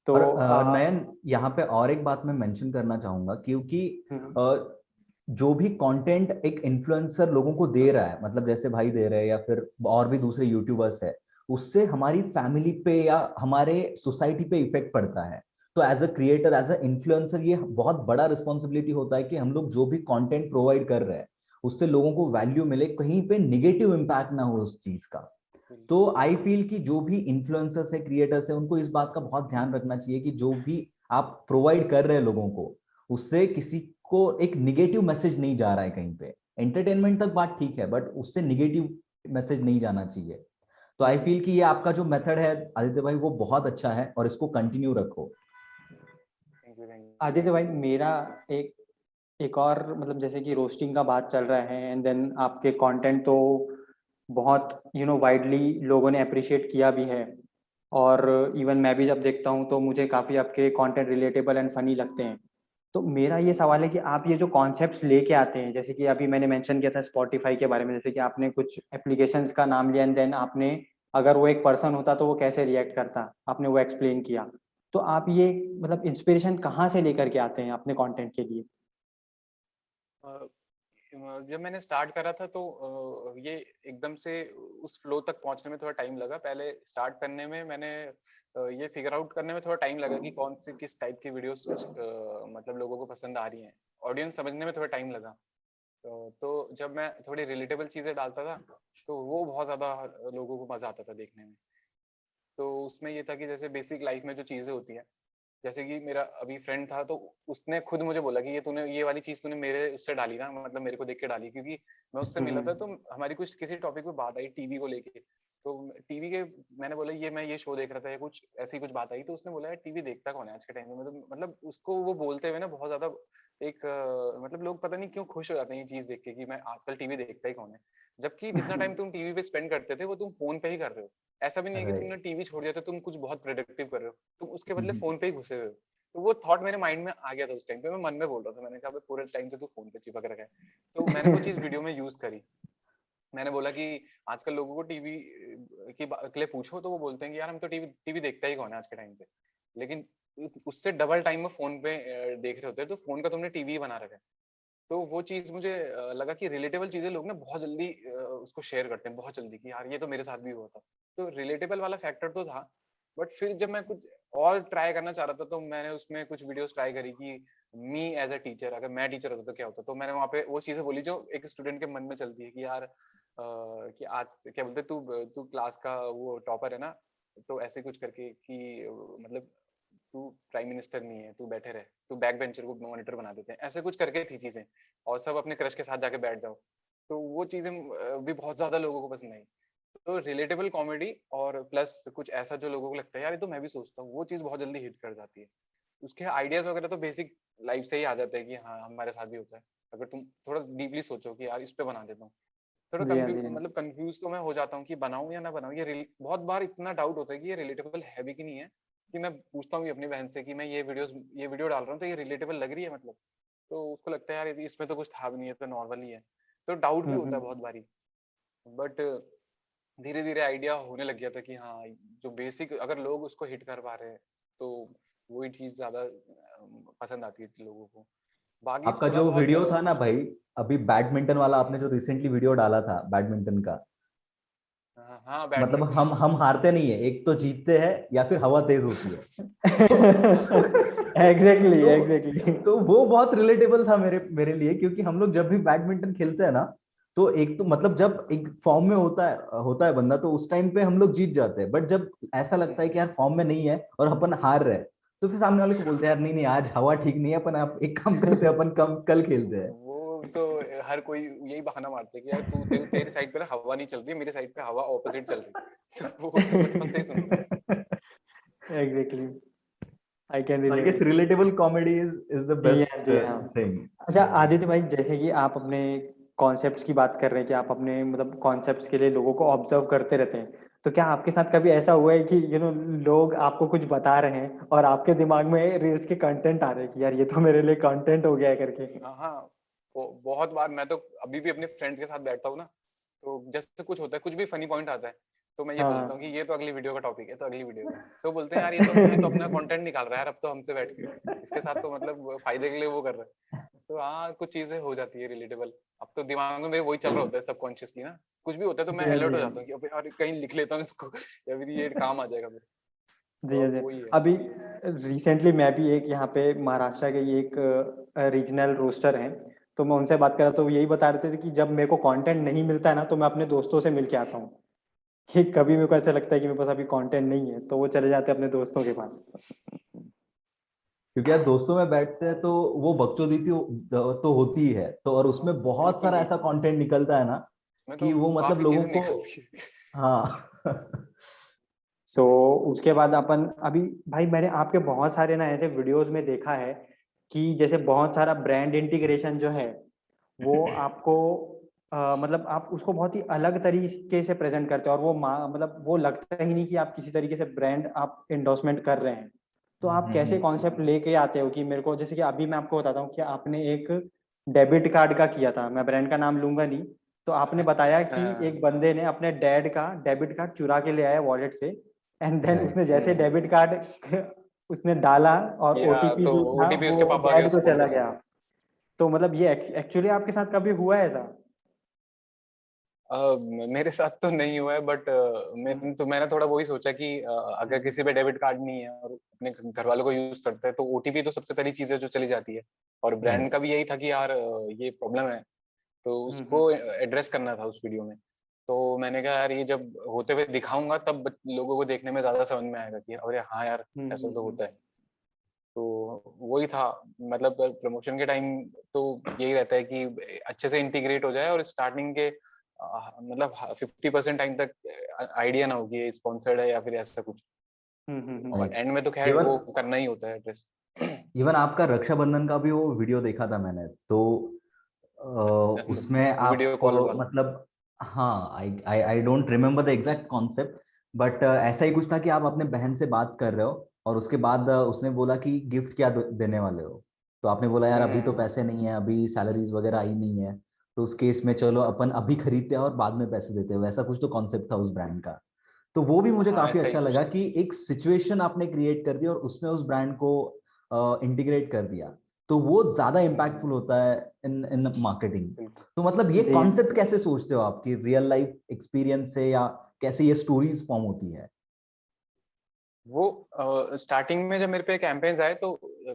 तो और नयन, यहाँ पे और एक बात मैं मेंशन करना चाहूंगा, क्योंकि अ, जो भी कंटेंट एक इन्फ्लुएंसर लोगों को दे रहा है, मतलब जैसे भाई दे रहे हैं या फिर और भी दूसरे यूट्यूबर्स है, उससे हमारी फैमिली पे या हमारे सोसाइटी पे इफेक्ट पड़ता है। तो as a creator, as a influencer, ये बहुत बड़ा रिस्पॉन्सिबिलिटी होता है कि हम लोग जो भी कंटेंट प्रोवाइड कर रहे हैं उससे लोगों को वैल्यू मिले, कहीं पे निगेटिव इम्पैक्ट ना हो उस चीज का। तो बिल्कुल आई फील कि जो भी इन्फ्लुएंसर्स है, क्रिएटर्स है, उनको इस बात का बहुत ध्यान रखना चाहिए कि जो भी आप प्रोवाइड कर रहे हैं लोगों को, उससे किसी को एक निगेटिव मैसेज नहीं जा रहा है कहीं पे। एंटरटेनमेंट तक बात ठीक है, बट उससे निगेटिव मैसेज नहीं जाना चाहिए। तो आई फील कि ये आपका जो मेथड है आदित्य भाई वो बहुत अच्छा है, और इसको कंटिन्यू रखो। Thank you thank you. Aditya भाई, मेरा एक एक और मतलब जैसे कि रोस्टिंग का बात चल रहा है, एंड देन आपके कंटेंट तो बहुत वाइडली लोगों ने अप्रिशिएट किया भी है। और इवन मैं भी जब देखता हूँ तो मुझे काफ़ी आपके कंटेंट रिलेटेबल एंड फनी लगते हैं। तो मेरा ये सवाल है कि आप ये जो कॉन्सेप्ट्स लेके आते हैं, जैसे कि अभी मैंने मेंशन किया था स्पॉटिफाई के बारे में, जैसे कि आपने कुछ एप्लीकेशंस का नाम लिया एंड देन आपने, अगर वो एक पर्सन होता तो वो कैसे रिएक्ट करता, आपने वो एक्सप्लेन किया। तो आप ये मतलब इंस्पिरेशन कहाँ से लेकर के आते हैं अपने कंटेंट के लिए? जब मैंने स्टार्ट करा था तो ये एकदम से उस फ्लो तक पहुंचने में थोड़ा टाइम लगा। पहले स्टार्ट करने में मैंने ये फिगर आउट करने में थोड़ा टाइम लगा कि कौन सी किस टाइप की वीडियोस मतलब लोगों को पसंद आ रही हैं। ऑडियंस समझने में थोड़ा टाइम लगा। तो जब मैं थोड़ी रिलेटेबल चीजें डालता था तो वो बहुत ज्यादा लोगों को मजा आता था देखने में। तो उसमें ये था कि जैसे बेसिक लाइफ में जो चीजें होती है, जैसे कि मेरा अभी फ्रेंड था तो उसने खुद मुझे बोला कि ये वाली चीज तूने मेरे उससे डाली ना, मतलब मेरे को देख के डाली, क्योंकि मैं उससे मिला था तो हमारी कुछ किसी टॉपिक पे बात आई टीवी को लेके। तो टीवी के मैंने बोला मैं ये शो देख रहा था या कुछ ऐसी कुछ बात आई, तो उसने बोला यार टीवी देखता कौन है आज के टाइम में। मतलब उसको वो बोलते हुए ना बहुत ज्यादा एक मतलब लोग पता नहीं क्यों खुश हो जाते हैं ये चीज देख के कि मैं आजकल टीवी देखता ही कौन है। जबकि जितना टाइम तुम टीवी पे स्पेंड करते थे वो तुम फोन पे ही कर रहे हो। ऐसा भी नहीं है कि तुमने राइट। टीवी छोड़ दिया तो तुम कुछ बहुत प्रोडक्टिव कर रहे हो, तुम उसके बदले फोन पे ही घुसे हुए हो। तो वो थॉट मेरे माइंड में आ गया था उस टाइम पे। मैं मन में बोल रहा था, मैंने कहा पूरे टाइम तो तू फोन पे चिपक रखा है। तो मैंने वो चीज वीडियो में यूज करी। मैंने बोला कि आजकल लोगों को टीवी के लिए पूछो तो वो बोलते हैं कि यार हम तो टीवी देखता ही कौन है आज के टाइम पे, लेकिन उससे डबल टाइम में फोन पे देख रहे होते हैं, तो फोन का तुमने टीवी बना रखा है। तो वो चीज मुझे लगा कि रिलेटेबल चीजें लोग ना बहुत जल्दी उसको शेयर करते हैं बहुत जल्दी, कि यार ये तो मेरे साथ भी हुआ था। तो रिलेटेबल वाला फैक्टर तो था, बट फिर जब मैं कुछ और ट्राई करना चाह रहा था तो मैंने उसमें कुछ वीडियोस ट्राई करी कि मी एज अ टीचर, अगर मैं टीचर होता तो क्या होता। तो मैंने वहाँ पे वो चीजें बोली जो एक स्टूडेंट के मन में चलती है कि यार कि आज क्या बोलते तू तू क्लास का वो टॉपर है ना, तो ऐसे कुछ करके कि मतलब तू प्राइम मिनिस्टर नहीं है, तू बैठे रहे, तू बैक बेंचर को मॉनिटर बना देते हैं, ऐसे कुछ करके थी चीजें। और सब अपने क्रश के साथ जाके बैठ जाओ, तो वो चीजें भी बहुत ज्यादा लोगों को पसंद आई। तो रिलेटेबल कॉमेडी और प्लस कुछ ऐसा जो लोगों को लगता है यार ये तो मैं भी सोचता हूँ, वो चीज बहुत जल्दी हिट कर जाती है। उसके आइडियाज वगैरह तो बेसिक लाइफ से ही आ जाते हैं कि हाँ हमारे साथ भी होता है। अगर तुम थोड़ा डीपली सोचो कि यार इस पे बना देता हूँ, थोड़ा जी हाँ, जी हाँ। मतलब कंफ्यूज तो मैं हो जाता हूँ कि बनाऊं या ना बनाऊं। बहुत बार इतना डाउट होता है कि ये रिलेटेबल है भी कि नहीं है, कि मैं पूछता हूँ अपनी बहन से कि मैं ये वीडियो डाल रहा हूँ तो ये रिलेटेबल लग रही है मतलब, तो उसको लगता है यार इसमें तो कुछ था भी नहीं है, तो नॉर्मल ही है। तो डाउट भी होता है बहुत बारी, बट धीरे धीरे आइडिया होने लग गया था कि हाँ जो बेसिक अगर लोग उसको हिट कर पा रहे हैं तो वही चीज ज्यादा पसंद आती है लोगों को। बाकी आपका थोड़ा जो बहुत वीडियो था ना भाई, अभी बैडमिंटन वाला आपने जो रिसेंटली वीडियो डाला था बैडमिंटन का, हाँ हाँ मतलब बैडमिंटन हम हारते नहीं है, एक तो जीतते हैं या फिर हवा तेज होती है। तो एग्जैक्टली तो एग्जैक्टली। तो वो बहुत रिलेटेबल था मेरे मेरे लिए, क्योंकि हम लोग जब भी बैडमिंटन खेलते हैं ना, तो एक तो मतलब जब एक फॉर्म में होता है बंदा, तो उस टाइम पे हम लोग जीत जाते हैं। बट जब ऐसा लगता है कि यार फॉर्म में नहीं है और अपन हार रहे हैं, तो फिर सामने वाले को बोलते हैं यार नहीं नहीं आज हवा ठीक नहीं है, अपन आप एक काम करते हैं, अपन कल खेलते हैं। वो तो हर कोई यही बहाना मारते हैं कि यार तेरी साइड पे ना हवा नहीं चल रही, मेरी साइड पे हवा ऑपोजिट चल रही है। तो वो तो बचपन से ही सुन रहे हैं। Exactly, I can I guess relate. Relatable comedy is the जी हाँ, बेस्ट जी हाँ। थिंग। अच्छा आदित्य भाई, जैसे कि आप अपने कॉन्सेप्ट्स की बात कर रहे हैं कि आप अपने मतलब कॉन्सेप्ट्स के लिए लोगों को ऑब्जर्व करते रहते हैं, तो क्या आपके साथ कभी ऐसा हुआ है कि लोग आपको कुछ बता रहे हैं और आपके दिमाग में रील्स के कंटेंट आ रहे हैं कि यार ये तो मेरे लिए कंटेंट हो गया है करके? हाँ हाँ, बहुत बार मैं तो अभी भी अपने फ्रेंड्स के साथ बैठता हूँ ना, तो जैसे कुछ होता है, कुछ भी फनी पॉइंट आता है, तो मैं ये बोल देता हूँ कि हाँ। ये तो अगली वीडियो का टॉपिक है, तो अगली वीडियो का। तो बोलते हैं यार ये तो अपना कंटेंट निकाल रहा है यार अब तो हमसे बैठ के, इसके साथ तो मतलब फायदे के लिए वो कर रहा है। तो हाँ कुछ चीजें हो जाती है रिलेटेबल। अब तो दिमाग में वही चल रहा होता है सबकॉन्शियसली ना, कुछ भी होता है तो मैं जी हाँ, अलर्ट जी हो हाँ। जाता हूँ कि अबे यार कहीं लिख लेता हूँ इसको या फिर ये काम आ जाएगा मेरे। जी तो हाँ, अब जी वही हाँ। है। अभी रिसेंटली मैं भी एक यहाँ पे महाराष्ट्र के एक रीजनल रोस्टर हैं, तो मैं उनसे बात कर रहा था, तो वो यही बता रहे थे कि जब मेरे को कंटेंट नहीं मिलता है ना, तो मैं अपने दोस्तों से मिल के आता हूँ। कि कभी मेरे को ऐसा लगता है कि मेरे पास अभी कंटेंट नहीं है, तो वो चले जाते हैं अपने दोस्तों के पास। क्योंकि यार दोस्तों में बैठते हैं तो वो बकचोदी तो होती ही है, तो और हाँ उसमें बहुत बिल्कुल सारा ऐसा बिल्कुल, कंटेंट निकलता है ना उसमें तो कि वो मतलब काफी लोगों चीजें को। निकलती है। हाँ। सो उसके बाद अपन अभी, भाई मैंने आपके बहुत सारे ना ऐसे वीडियोस में देखा है कि जैसे बहुत सारा ब्रांड इंटीग्रेशन जो है वो आपको मतलब आप उसको बहुत ही अलग तरीके से प्रेजेंट करते हो, और वो मतलब वो लगता ही नहीं कि आप किसी तरीके से ब्रांड आप इंडोर्समेंट कर रहे हैं। तो आप कैसे कॉन्सेप्ट लेके आते हो कि मेरे को, जैसे कि अभी मैं आपको बताता हूँ कि आपने एक डेबिट कार्ड का किया था, मैं ब्रांड का नाम लूंगा नहीं, तो आपने बताया कि एक हाँ, बंदे ने अपने डैड का डेबिट कार्ड चुरा के ले आया वॉलेट से, एंड देन राइट। उसने जैसे डेबिट कार्ड उसने डाला और या ओटीपी तो जो था ओटीपी वो उसके पापा के डैड को फोन चला पे से। गया। तो मतलब ये एक्चुअली आपके साथ कभी हुआ है ऐसा? मेरे साथ तो नहीं हुआ है, बट मैंने थोड़ा वही सोचा कि अगर किसी पे डेबिट कार्ड नहीं है और अपने घर वालों को यूज करते हैं तो ओटीपी तो सबसे पहली चीज है जो चली जाती है। और ब्रांड राइट। का भी यही था कि यार ये प्रॉब्लम है, तो उसको एड्रेस करना था उस वीडियो में। तो मैंने कहा यार ये जब होते हुए दिखाऊंगा तब लोगों को देखने में ज्यादा समझ में आएगा कि अरे हाँ यार ऐसा तो होता है। तो वही था, मतलब प्रमोशन के टाइम तो यही रहता है कि अच्छे से इंटीग्रेट हो जाए और स्टार्टिंग के मतलब 50% टाइम तक आइडिया ना हो कि ये स्पॉन्सर्ड है या फिर ऐसा कुछ। और राइट। एंड में तो खैर इवन वो करना ही होता है एड्रेस। इवन आपका रक्षाबंधन का भी वो वीडियो देखा था मैंने, तो अच्छा, उसमें वो वीडियो आप कॉल वाला। मतलब, हाँ I I I don't remember the exact concept, but ऐसा ही कुछ था कि आप अपने बहन से बात कर रहे हो और उसके बाद उसने बोला कि गिफ्ट क्या देने वाले हो, तो आपने बोला यार अभी तो हम्म पैसे नहीं है, अभी सैलरीज वगैरह आई नहीं है, तो उस केस में चलो अपन अभी खरीदते हैं और बाद में पैसे देते हैं, वैसा कुछ तो कॉन्सेप्ट था उस ब्रांड का। तो वो भी मुझे हाँ काफी ऐसा ही अच्छा कुछ लगा था। कि एक सिचुएशन आपने क्रिएट कर दिया और उसमें उस ब्रांड को इंटीग्रेट कर दिया, तो वो ज्यादा इम्पैक्टफुल होता है इन इन मार्केटिंग। बिल्कुल। तो मतलब ये जी कॉन्सेप्ट कैसे सोचते हो आपकी रियल लाइफ एक्सपीरियंस से, या कैसे ये स्टोरीज फॉर्म होती है? वो स्टार्टिंग में जब मेरे पे कैंपेन्स आए तो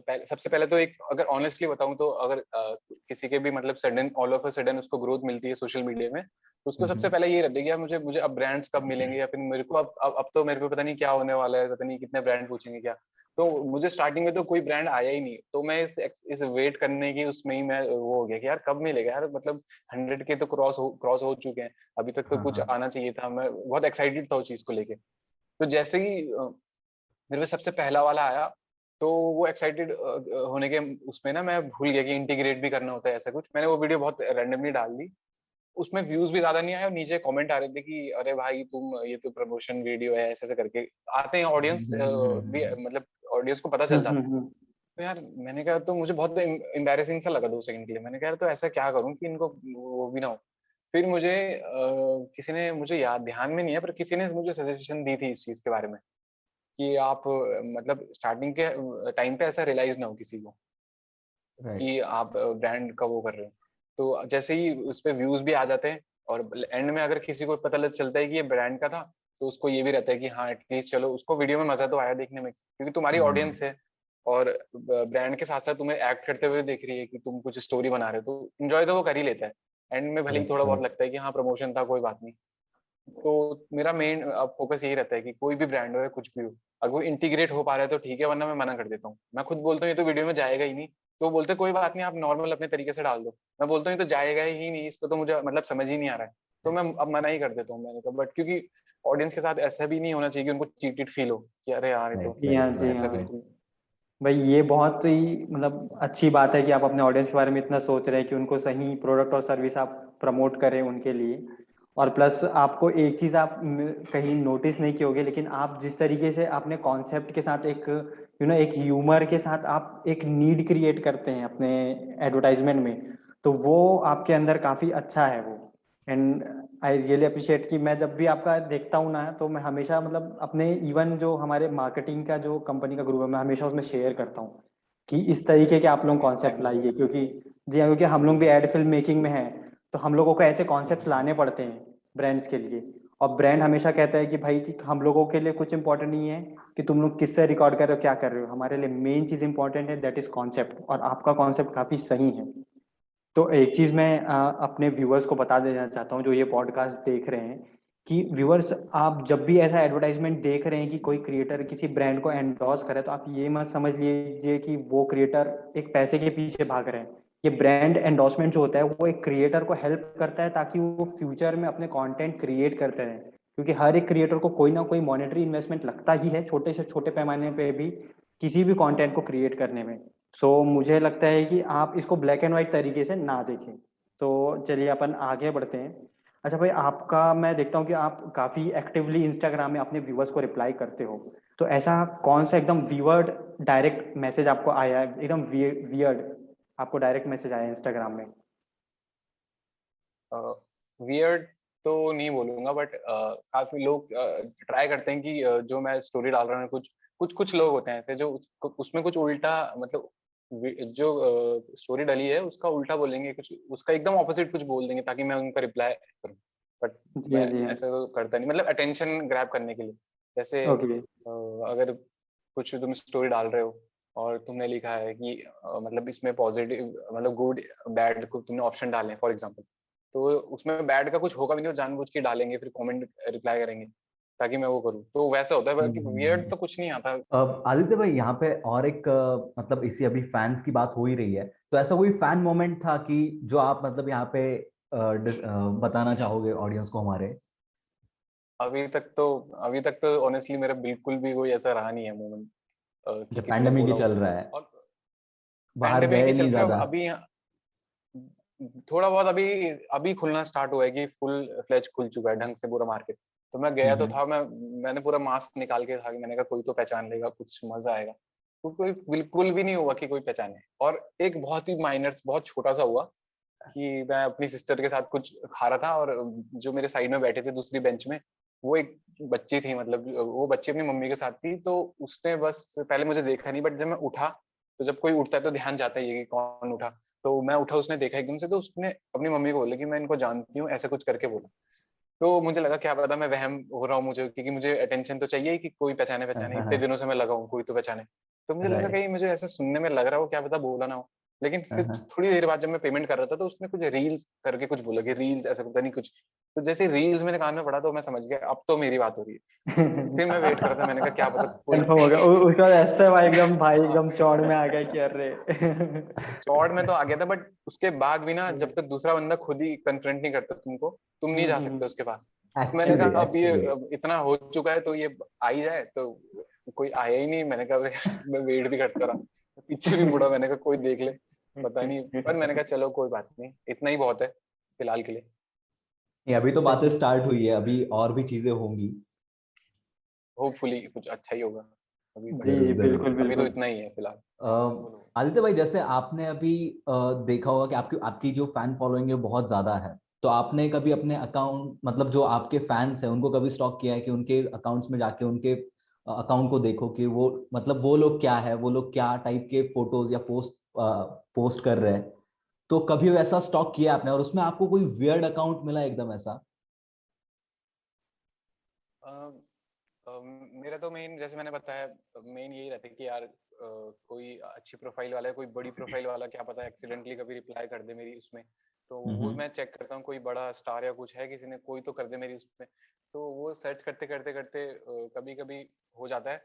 सबसे पहले तो एक, अगर ऑनेस्टली बताऊं तो, अगर किसी के भी मतलब sudden all of a sudden उसको ग्रोथ मिलती है सोशल मीडिया में, तो उसको सबसे पहले ये रहता है कि यार मुझे मुझे अब ब्रांड्स कब मिलेंगे, या फिर मेरे को अब तो मेरे को पता नहीं क्या होने वाला है, पता नहीं कितने ब्रांड पूछेंगे क्या। तो मुझे स्टार्टिंग में तो कोई ब्रांड आया ही नहीं, तो मैं इस वेट करने की उसमें ही मैं वो हो गया कि यार कब मिलेगा यार, मतलब 100 के तो क्रॉस हो चुके हैं, अभी तक तो हाँ कुछ हाँ। आना चाहिए था। मैं बहुत एक्साइटेड था उस चीज को लेके। तो जैसे ही मेरे पे सबसे पहला वाला आया, तो वो एक्साइटेड होने के उसमें ना मैं भूल गया कि इंटीग्रेट भी करना होता है ऐसा कुछ। मैंने वो वीडियो बहुत रैंडमली डाल दी, उसमें व्यूज भी ज्यादा नहीं आए और नीचे कमेंट आ रहे थे कि अरे भाई तुम, ये तो प्रमोशन वीडियो है, ऐसे ऐसे करके आते हैं ऑडियंस भी, मतलब ऑडियंस को पता चल जाता है। हम्म। तो यार मैंने कहा, तो मुझे बहुत एम्बैरेसिंग सा लगा 2 सेकंड के लिए। मैंने कहा यार तो ऐसा क्या करूं कि इनको वो भी ना हो। फिर मुझे किसी ने, मुझे याद ध्यान में नहीं है, पर किसी ने मुझे सजेशन दी थी इस चीज के बारे में कि आप मतलब स्टार्टिंग के टाइम पे ऐसा रियलाइज ना हो किसी को राइट। कि आप ब्रांड का वो कर रहे हो। तो जैसे ही उस पे व्यूज भी आ जाते हैं, और एंड में अगर किसी को पता चलता है कि ये ब्रांड का था, तो उसको ये भी रहता है कि हाँ एटलीस्ट चलो उसको वीडियो में मजा तो आया देखने में, क्योंकि तुम्हारी ऑडियंस है और ब्रांड के साथ साथ तुम्हें एक्ट करते हुए देख रही है कि तुम कुछ स्टोरी बना रहे हो, तो इंजॉय तो वो कर ही लेता है। एंड में भले ही थोड़ा बहुत लगता है कि हाँ प्रमोशन था, कोई बात नहीं। तो मेरा मेन अब फोकस यही रहता है कि कोई भी ब्रांड हो या कुछ भी हो, अगर वो इंटीग्रेट हो पा रहा है तो ठीक है, वरना मैं मना कर देता हूँ। मैं खुद बोलता हूँ ये तो वीडियो में जाएगा ही नहीं, तो वो बोलते कोई बात नहीं आप नॉर्मल अपने तरीके से डाल दो। मैं बोलता हूँ ये तो जाएगा ही नहीं, इसको तो मुझे मतलब समझ ही नहीं आ रहा है, तो मैं अब मना ही कर देता हूँ। मैंने कहा बट क्योंकि ऑडियंस के साथ ऐसा भी नहीं होना चाहिए कि उनको चीटेड फील हो कि अरे यार ये तो जी हाँ जी ऐसा हाँ। बिल्कुल। भाई ये बहुत ही मतलब अच्छी बात है कि आप अपने ऑडियंस के बारे में इतना सोच रहे हैं कि उनको सही प्रोडक्ट और सर्विस आप प्रमोट करें उनके लिए। और प्लस आपको एक चीज़ आप कहीं नोटिस नहीं की होगी, लेकिन आप जिस तरीके से अपने कॉन्सेप्ट के साथ एक एक ह्यूमर के साथ आप एक नीड क्रिएट करते हैं अपने एडवर्टाइजमेंट में, तो वो आपके अंदर काफ़ी अच्छा है वो। एंड आई रियली अप्रिशिएट कि मैं जब भी आपका देखता हूँ ना, तो मैं हमेशा मतलब अपने इवन जो हमारे मार्केटिंग का जो कंपनी का ग्रुप है, मैं हमेशा उसमें शेयर करता हूँ कि इस तरीके के आप लोग कॉन्सेप्ट थैंक यू लाइए, भाई। क्योंकि जी हाँ, क्योंकि हम लोग भी एड फिल्म मेकिंग में हैं, तो हम लोगों को ऐसे कॉन्सेप्ट्स लाने पड़ते हैं ब्रांड्स के लिए। और ब्रांड हमेशा कहता है कि भाई कि हम लोगों के लिए कुछ इंपॉर्टेंट नहीं है कि तुम लोग किससे रिकॉर्ड कर रहे हो, क्या कर रहे हो, हमारे लिए मेन चीज़ इंपॉर्टेंट है, दैट इज कॉन्सेप्ट। और आपका कॉन्सेप्ट काफ़ी सही है। तो एक चीज मैं अपने व्यूअर्स को बता देना चाहता हूँ जो ये पॉडकास्ट देख रहे हैं, कि व्यूअर्स आप जब भी ऐसा एडवर्टाइजमेंट देख रहे हैं कि कोई क्रिएटर किसी ब्रांड को एंडोर्स करे, तो आप ये मत समझ लीजिए कि वो क्रिएटर एक पैसे के पीछे भाग रहे हैं। ये ब्रांड एंडोर्समेंट जो होता है वो एक क्रिएटर को हेल्प करता है ताकि वो फ्यूचर में अपने कंटेंट क्रिएट करते रहें, क्योंकि हर एक क्रिएटर को कोई ना कोई मॉनेटरी इन्वेस्टमेंट लगता ही है, छोटे से छोटे पैमाने पे भी, किसी भी कंटेंट को क्रिएट करने में। सो मुझे लगता है कि आप इसको ब्लैक एंड व्हाइट तरीके से ना देखें। तो चलिए अपन आगे बढ़ते हैं। अच्छा भाई, आपका मैं देखता हूँ कि आप काफ़ी एक्टिवली इंस्टाग्राम में अपने व्यूअर्स को रिप्लाई करते हो, तो ऐसा कौन सा एकदम वियर्ड डायरेक्ट मैसेज आपको आया है, एकदम वियर्ड आपको डायरेक्ट मैसेज आया है इंस्टाग्राम में? वियर्ड तो नहीं बोलूंगा, बट काफी लोग ट्राई करते हैं कि जो मैं स्टोरी डाल रहा हूँ, कुछ कुछ कुछ लोग होते हैं ऐसे जो उसमें कुछ उल्टा, मतलब जो स्टोरी डली है उसका उल्टा बोलेंगे, कुछ उसका एकदम ऑपोजिट कुछ बोल देंगे ताकि मैं उनका रिप्लाई करूँ। बट जी मैं हाँ जी हाँ। ऐसा तो करता नहीं, मतलब अटेंशन ग्रैब करने के लिए। जैसे ओके। अगर कुछ तुम स्टोरी डाल रहे हो और तुमने लिखा है कि मतलब इसमें पॉजिटिव, मतलब गुड बैड को तुमने ऑप्शन डाले हैं फॉर एग्जांपल, तो उसमें बैड का कुछ होगा भी नहीं, वो जानबूझ के डालेंगे, फिर कमेंट रिप्लाई करेंगे ताकि मैं वो करूँ, तो वैसा होता है। बाकी वियर्ड तो कुछ नहीं आता। आदित्य भाई, यहाँ पे और एक मतलब इसी अभी फैंस की बात हो ही रही है, तो ऐसा कोई फैन मोमेंट था कि जो आप मतलब यहाँ पे बताना चाहोगे ऑडियंस को हमारे? अभी तक तो ऑनेस्टली मेरा बिल्कुल भी कोई ऐसा रहा नहीं है मोमेंट कि जब किसी ने पैंडेमिक ही बोला हो। चल रहा है, और बाहर पैंडेमिक गए ही चल नहीं रहा है ज्यादा। अभी। थोड़ा बहुत अभी अभी खुलना स्टार्ट हुआ है कि फुल फ्लेज खुल चुका है ढंग से पूरा मार्केट। तो मैं गया तो हम्म। था, मैंने पूरा मास्क निकाल के था कि मैंने कहा कोई तो पहचान लेगा, कुछ मजा आएगा। तो कोई बिल्कुल भी नहीं हुआ कि कोई पहचाने। और एक बहुत ही माइनर, बहुत छोटा सा हुआ, कि मैं अपनी सिस्टर के साथ कुछ खा रहा था, और जो मेरे साइड में बैठे थे दूसरी बेंच में, वो एक बच्ची थी, मतलब वो बच्ची अपनी मम्मी के साथ थी। तो उसने बस पहले मुझे देखा नहीं, बट जब मैं उठा, तो जब कोई उठता है तो ध्यान जाता ही है कि कौन उठा। तो मैं उठा, उसने देखा एकदम से, तो उसने अपनी मम्मी को बोला कि मैं इनको जानती हूँ, ऐसा कुछ करके बोला। तो मुझे लगा क्या पता मैं वहम हो रहा हूँ मुझे, क्योंकि मुझे अटेंशन तो चाहिए कि कोई पहचाने, इतने दिनों से मैं लगा हूँ, कोई तो पहचाने। तो मुझे लगा राइट। कहीं मुझे ऐसा सुनने में लग रहा हो, क्या पता बोला ना हो। लेकिन फिर थोड़ी देर बाद जब मैं पेमेंट कर रहा था, तो उसने कुछ रील्स करके कुछ बोला कि रील्स, ऐसा पता नहीं कुछ। तो जैसे रील्स मेरे कान में पड़ा, तो मैं समझ गया अब तो मेरी बात हो रही है। फिर मैं वेट कर रहा था, मैंने कहा क्या पता कोई कंफर्म हो गया। उसके बाद ऐसे भाई एकदम हाँ, एकदम चौड़ में आ गया कि अरे चौड़ में तो आ गया था, बट उसके बाद भी ना, जब तक दूसरा बंदा खुद ही कन्फ्रंट नहीं करता तुमको, तुम नहीं जा सकते उसके पास। तो मैंने एक्चुअली कहा अब ये एक्चुअली अब इतना हो चुका है, तो ये आ ही जाए। तो कोई आया ही नहीं, मैंने कहा अरे मैं वेट भी करता रहा, पीछे भी मुड़ा, मैंने कहा कोई देख ले, पता नहीं। पर मैंने कहा चलो कोई बात नहीं, इतना ही बहुत है फिलहाल के लिए। अभी तो बातें सही। स्टार्ट हुई है, अभी और भी चीजें होंगी। होपफुली कुछ अच्छा ही होगा। अभी तक जी तो, जी, जरूर बिल्कुल अभी तो बिल्कुल। इतना ही है फिलहाल। जरूर। बोलो। आदित्य भाई, जैसे आपने अभी देखा होगा कि आपकी आपकी जो फैन फॉलोइंग है बहुत ज्यादा है, तो आपने कभी अपने अकाउंट, मतलब जो आपके फैंस हैं उनको कभी स्टॉक किया है कि उनके अकाउंट्स में जाके उनके अकाउंट को देखो कि वो, मतलब वो लोग क्या है, वो लोग क्या टाइप के फोटोज या पोस्ट कर रहे हैं? तो कभी वैसा स्टॉक किया आपने और उसमें आपको कोई वियर्ड अकाउंट मिला एकदम ऐसा? मेरा तो मेन, जैसे मैंने बताया, मेन यही रहता है कि यार कोई अच्छी प्रोफाइल वाला है, कोई बड़ी प्रोफाइल वाला, क्या पता एक्सीडेंटली कभी रिप्लाई कर दे मेरी उसमें। तो वो हम्म मैं चेक करता हूँ, कोई बड़ा स्टार या कुछ है, किसी ने कोई तो कर दे मेरी उसमें। तो वो सर्च करते करते करते कभी कभी हो जाता है।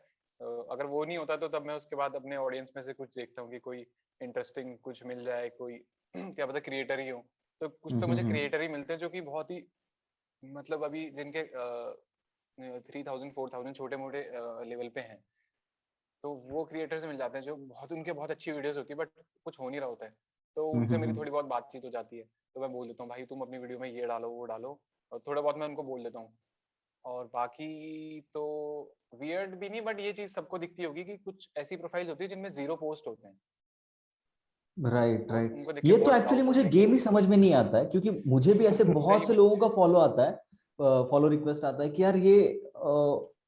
अगर वो नहीं होता, तो तब मैं उसके बाद अपने ऑडियंस में से कुछ देखता हूँ कि कोई इंटरेस्टिंग कुछ मिल जाए, कोई क्या पता क्रिएटर ही हो। तो कुछ तो मुझे हम्म। क्रिएटर ही मिलते हैं जो कि बहुत ही, मतलब अभी जिनके 3000 4000 छोटे मोटे लेवल पे हैं। तो वो क्रिएटर्स मिल जाते हैं जो बहुत, उनके बहुत अच्छी वीडियोस होती है, बट कुछ हो नहीं रहा होता है। तो उनसे मेरी थोड़ी बहुत बातचीत हो जाती है। तो मैं बोल देता हूँ भाई तुम अपनी वीडियो में ये डालो वो डालो, और थोड़ा बहुत मैं उनको बोल देता हूँ। और बाकी तो वियर्ड भी नहीं, बट ये चीज सबको दिखती होगी कि कुछ ऐसी प्रोफाइल्स होती है जिनमें 0 पोस्ट होते हैं। राइट तो राइट। उनको देख के ये तो बहुत एक्चुअली डाउट मुझे होता है गेम ही कि समझ में नहीं आता है, क्योंकि मुझे भी ऐसे बहुत सही से में। लोगों का फॉलो आता है, फॉलो रिक्वेस्ट आता है कि यार ये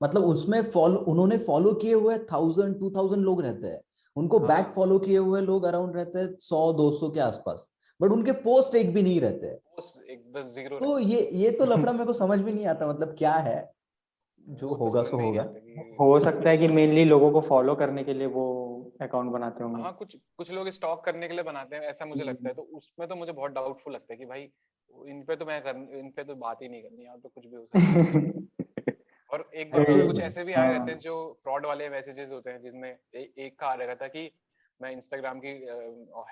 मतलब उसमें फॉलो, उन्होंने फॉलो किए हुए 1000 2000 लोग रहते हैं, उनको बैक हाँ, फॉलो किए हुए लोग अराउंड रहते हैं 100 200 के आसपास, बट उनके पोस्ट एक भी नहीं रहते हैं। पोस्ट एक बस 0 तो रहते हैं। ये तो लफड़ा मेरे को समझ में नहीं आता, मतलब क्या है? जो वो तो होगा समझ सो में ही नहीं होगा। आता कि हो सकता है कि मेनली लोगों को फॉलो करने के लिए वो अकाउंट बनाते होंगे। हाँ, कुछ कुछ लोग स्टॉक करने के लिए बनाते हैं, ऐसा मुझे लगता हम्म। है। तो उसमें तो मुझे बहुत डाउटफुल लगता है कि भाई इन पे तो बात ही नहीं करनी, यहाँ तो कुछ भी हो सकता है। और कुछ एक्चुअल ऐसे भी आए रहते हैं हाँ। जो फ्रॉड वाले मैसेजेस होते हैं, जिसमें एक का आ रहा था कि मैं इंस्टाग्राम की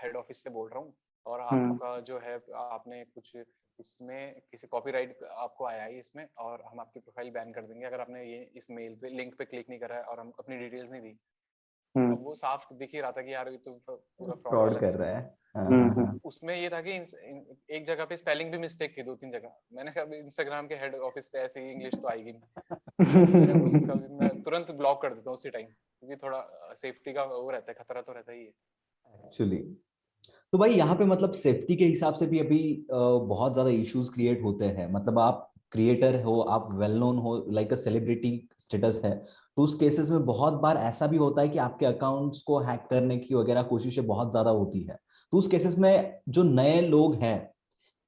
हेड ऑफिस से बोल रहा हूँ, और हम्म। आपका जो है, आपने कुछ इसमें किसी कॉपीराइट आपको आया है इसमें, और हम आपकी प्रोफाइल बैन कर देंगे अगर आपने ये इस मेल पे लिंक पे क्लिक नहीं करा है और हम अपनी डिटेल्स नहीं दी। हम्म। अब वो साफ दिख ही रहा था कि यार ये तो पूरा फ्रॉड फ्रॉड वाला कर सीन है। रहा है। हाँ हम्म। हाँ हाँ। उसमें ये था कि एक जगह पे स्पेलिंग भी मिस्टेक थी, 2 3 जगह। मैंने कहा इंस्टाग्राम के हेड ऑफिस से ऐसे ही इंग्लिश तो आएगी नहीं। तो फिर उसका भी मैं तुरंत ब्लॉक कर देता हूँ उसी टाइम, क्योंकि थोड़ा सेफ्टी का वो रहता है, खतरा तो रहता ही है। एक्चुअली तो भाई यहाँ पे मतलब सेफ्टी के हिसाब से भी अभी बहुत ज्यादा इश्यूज क्रिएट होते हैं, मतलब आप क्रिएटर हो, आप वेल नोन हो, लाइक अ सेलिब्रिटी स्टेटस है, तो उस केसेस में बहुत बार ऐसा भी होता है कि आपके अकाउंट्स को हैक करने की वगैरह कोशिशें बहुत ज्यादा होती है। तो उस केसेस में जो नए लोग हैं,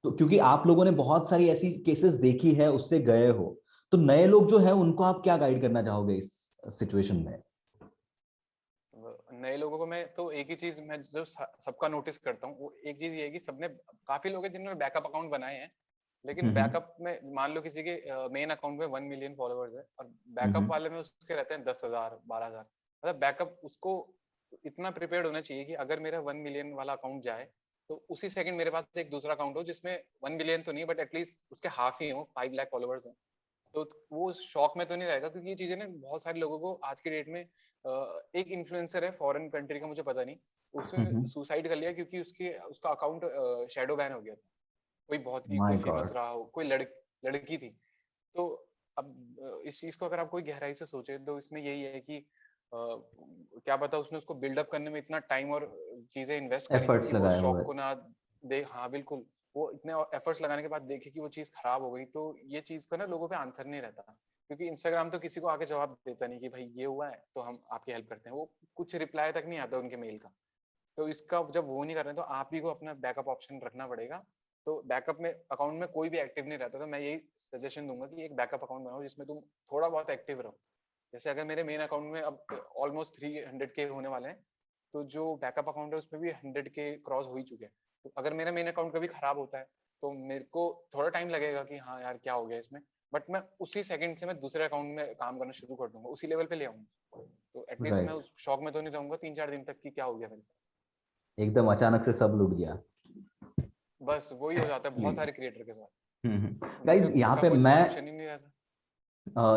तो क्योंकि आप लोगों ने बहुत सारी ऐसी केसेस देखी है, उससे गए हो, तो नए लोग जो है उनको आप क्या गाइड करना चाहोगे इस सिचुएशन में? नए लोगों को मैं तो एक ही चीज मैं जो सबका नोटिस करता हूँ, वो एक चीज ये है कि सबने, काफी लोग हैं जिन्होंने बैकअप अकाउंट बनाए हैं, लेकिन हम्म बैकअप में मान लो किसी के मेन अकाउंट में 1 मिलियन फॉलोअर्स है, और बैकअप हम्म वाले में उसके रहते हैं 10,000 12,000। मतलब बैकअप उसको इतना प्रिपेयर्ड होना चाहिए कि अगर मेरा 1 मिलियन वाला अकाउंट जाए, तो उसी सेकंड मेरे पास एक दूसरा अकाउंट हो जिसमें 1 मिलियन तो नहीं, बट एटलीस्ट उसके हाफ ही हो, 5 लाख फॉलोअर्स हो। तो वो शौक में तो नहीं रहेगा, क्योंकि ये चीजें ना बहुत सारे लोगों को आज की डेट में, एक इन्फ्लुएंसर है फॉरेन कंट्री का, मुझे पता नहीं, उसने हम्म। सुसाइड कर लिया क्योंकि उसका अकाउंट शैडो बैन हो गया था। कोई बहुत ही कोई माय फेमस गॉड। रहा हो, कोई लड़की थी। तो अब इस चीज को अगर आप कोई गहराई से सोचे, तो इसमें यही है कि क्या पता उसने उसको बिल्डअप करने में इतना टाइम और चीजें इन्वेस्ट करी हो एफर्ट्स कि वो लगाए हुए। शौक को ना हाँ बिल्कुल, वो इतने एफर्ट्स लगाने के बाद देखे कि वो चीज खराब हो गई, तो ये चीज का ना लोगों पे आंसर नहीं रहता, क्योंकि इंस्टाग्राम तो किसी को आके जवाब देता नहीं कि भाई ये हुआ है तो हम आपकी हेल्प करते हैं, वो कुछ रिप्लाई तक नहीं आता उनके मेल का। तो इसका जब वो नहीं कर रहे हैं तो आप ही को अपना बैकअप ऑप्शन रखना पड़ेगा। तो बैकअप में अकाउंट में कोई भी एक्टिव नहीं रहता, तो मैं यही सजेशन दूंगा कि एक बैकअप अकाउंट बनाओ जिसमें तुम थोड़ा बहुत एक्टिव रहो। जैसे अगर मेरे मेन अकाउंट में अब ऑलमोस्ट 300K होने वाले हैं, तो जो बैकअप अकाउंट है उसमें भी 100K क्रॉस हो ही चुके हैं। तो अगर मेरा मेन अकाउंट कभी खराब होता है तो मेरे को थोड़ा टाइम लगेगा कि हाँ यार क्या हो गया इसमें, बट मैं उसी सेकंड से मैं दूसरे अकाउंट में काम करना शुरू कर दूंगा, उसी लेवल पे ले आऊंगा। तो एटलीस्ट मैं राइट, उस शौक में तो नहीं रहूंगा 3-4 दिन तक कि क्या हो गया मेरे साथ। एकदम अचानक से सब लुट गया। बस वही हो जाता है बहुत सारे क्रिएटर के साथ, उनके गाइज, यहाँ उसका पे कोई मैं सोल्यूशन ही नहीं रहता।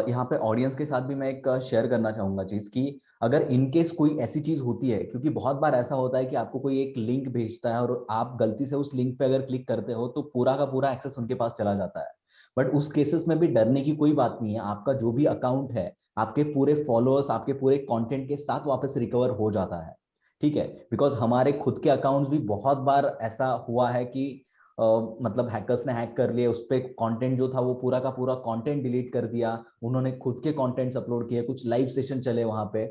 यहाँ पे ऑडियंस के साथ भी मैं एक शेयर करना चाहूंगा चीज कि अगर इनकेस कोई ऐसी चीज होती है, क्योंकि बहुत बार ऐसा होता है कि आपको कोई एक लिंक भेजता है और आप गलती से उस लिंक पे अगर क्लिक करते हो तो पूरा का पूरा एक्सेस उनके पास चला जाता है। बट उस केसेस में भी डरने की कोई बात नहीं है, आपका जो भी अकाउंट है, आपके पूरे फॉलोअर्स, आपके पूरे कंटेंट के साथ वापस रिकवर हो जाता है। ठीक है, बिकॉज हमारे खुद के अकाउंट्स भी बहुत बार ऐसा हुआ है कि मतलब हैकर्स ने हैक कर लिए, उस पर कंटेंट जो था वो पूरा का पूरा कंटेंट डिलीट कर दिया, उन्होंने खुद के कंटेंट्स अपलोड किए, कुछ लाइव सेशन चले वहां पे।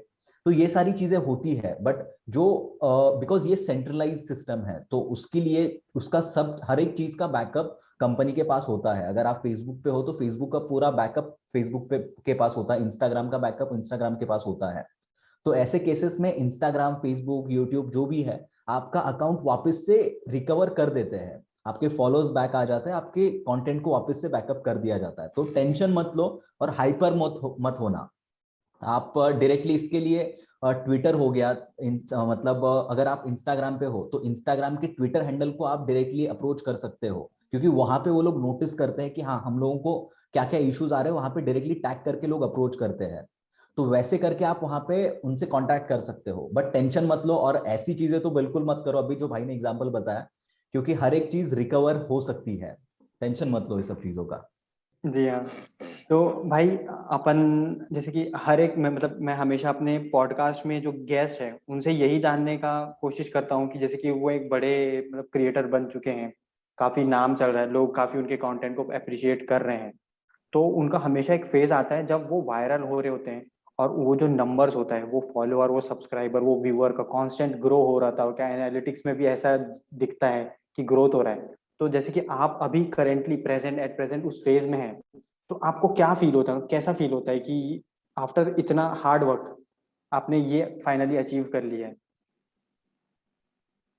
तो ये सारी चीजें होती है, बट जो बिकॉज ये सेंट्रलाइज सिस्टम है तो उसके लिए उसका सब हर एक चीज का बैकअप कंपनी के पास होता है। अगर आप फेसबुक पे हो तो फेसबुक का पूरा बैकअप फेसबुक पे के पास होता है, इंस्टाग्राम का बैकअप इंस्टाग्राम के पास होता है। तो ऐसे केसेस में इंस्टाग्राम, फेसबुक, यूट्यूब जो भी है, आपका अकाउंट वापस से रिकवर कर देते हैं, आपके फॉलोअर्स बैक आ जाते हैं, आपके कंटेंट को वापस से बैकअप कर दिया जाता है। तो टेंशन मत लो और हाइपर मत होना। आप डायरेक्टली इसके लिए ट्विटर हो गया, मतलब अगर आप इंस्टाग्राम पे हो तो इंस्टाग्राम के ट्विटर हैंडल को आप डायरेक्टली अप्रोच कर सकते हो, क्योंकि वहां पे वो लोग नोटिस करते हैं कि हाँ हम लोगों को क्या क्या इश्यूज आ रहे हैं, वहां पे डायरेक्टली टैग करके लोग अप्रोच करते हैं। तो वैसे करके आप वहां पे उनसे कांटेक्ट कर सकते हो, बट टेंशन मत लो और ऐसी चीजें तो बिल्कुल मत करो अभी जो भाई ने एग्जांपल बताया, क्योंकि हर एक चीज रिकवर हो सकती है। टेंशन मत लो इस सब चीजों का। जी हाँ। तो भाई अपन जैसे कि हर एक मैं मतलब मैं हमेशा अपने पॉडकास्ट में जो गेस्ट है उनसे यही जानने का कोशिश करता हूँ कि जैसे कि वो एक बड़े मतलब क्रिएटर बन चुके हैं, काफी नाम चल रहा है, लोग काफी उनके कंटेंट को अप्रिशिएट कर रहे हैं। तो उनका हमेशा एक फेज आता है जब वो वायरल हो रहे होते हैं और वो जो नंबर्स होता है, वो फॉलोअर, वो सब्सक्राइबर, वो व्यूअर का कांस्टेंट ग्रो हो रहा था, क्या एनालिटिक्स में भी ऐसा दिखता है कि ग्रोथ हो रहा है। तो जैसे कि आप अभी करेंटली प्रेजेंट एट प्रेजेंट उस फेज में हैं, तो आपको क्या फील होता है, कैसा फील होता है कि आफ्टर इतना हार्ड वर्क आपने ये फाइनली अचीव कर लिया है?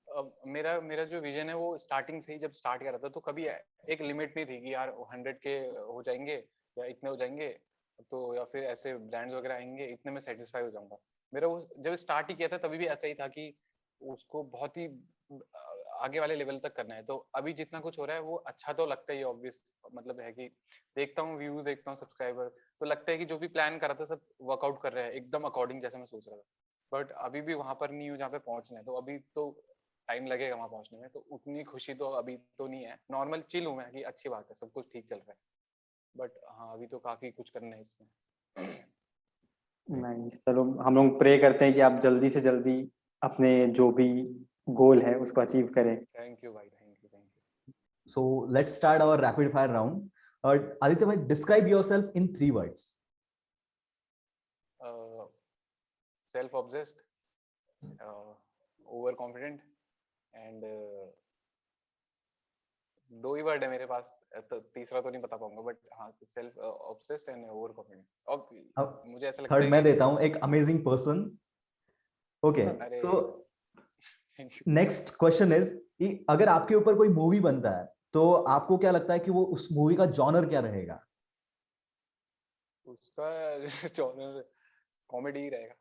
अब मेरा मेरा जो विजन है वो स्टार्टिंग से ही जब स्टार्ट किया था तो कभी एक लिमिट नहीं थी कि यार 100K हो जाएंगे या इतने हो जाएंगे, तो या फिर ऐसे ब्रांड्स वगैरह आएंगे इतने में सेटिस्फाई हो जाऊंगा। मेरा वो जब स्टार्ट ही किया था तभी भी ऐसा ही था कि उसको बहुत ही आगे वाले लेवल तक करना है। तो अभी जितना कुछ हो रहा है वो अच्छा तो लगता ही ऑब्वियस, मतलब है कि देखता हूँ व्यूज, देखता हूँ सब्सक्राइबर, तो लगता है कि जो भी प्लान कर रहा था सब वर्कआउट कर रहा है एकदम अकॉर्डिंग जैसा मैं सोच रहा था। बट अभी भी वहां पर नहीं हूँ जहाँ पे पहुंचना है, तो अभी तो टाइम लगेगा वहां पहुंचने में, तो उतनी खुशी तो अभी तो नहीं है। नॉर्मल चिल हूँ मैं कि अच्छी बात है, सब कुछ ठीक चल रहा है, बट हाँ अभी तो काफी कुछ करना है इसमें। नहीं, चलो हम लोग प्रे करते हैं कि आप जल्दी से जल्दी अपने जो भी गोल है उसको अचीव करें। थैंक यू भाई, thank you, thank So let's start our rapid fire round. Aditya bhai, describe yourself in 3 words. You. Self obsessed, over confident and दो ही वर्ड है मेरे पास, तो तीसरा तो नहीं बता पाऊंगा, बट हाँ self obsessed and over confident. और अब मुझे ऐसा लगता थर्ड है मैं कि देता हूँ, एक अमेजिंग पर्सन। ओके, अरे so thank you. Next question is कि अगर आपके ऊपर कोई मूवी बनता है तो आपको क्या लगता है कि वो उस मूवी का जॉनर क्या रहेगा? उसका जॉनर कॉमेडी ही रहेगा।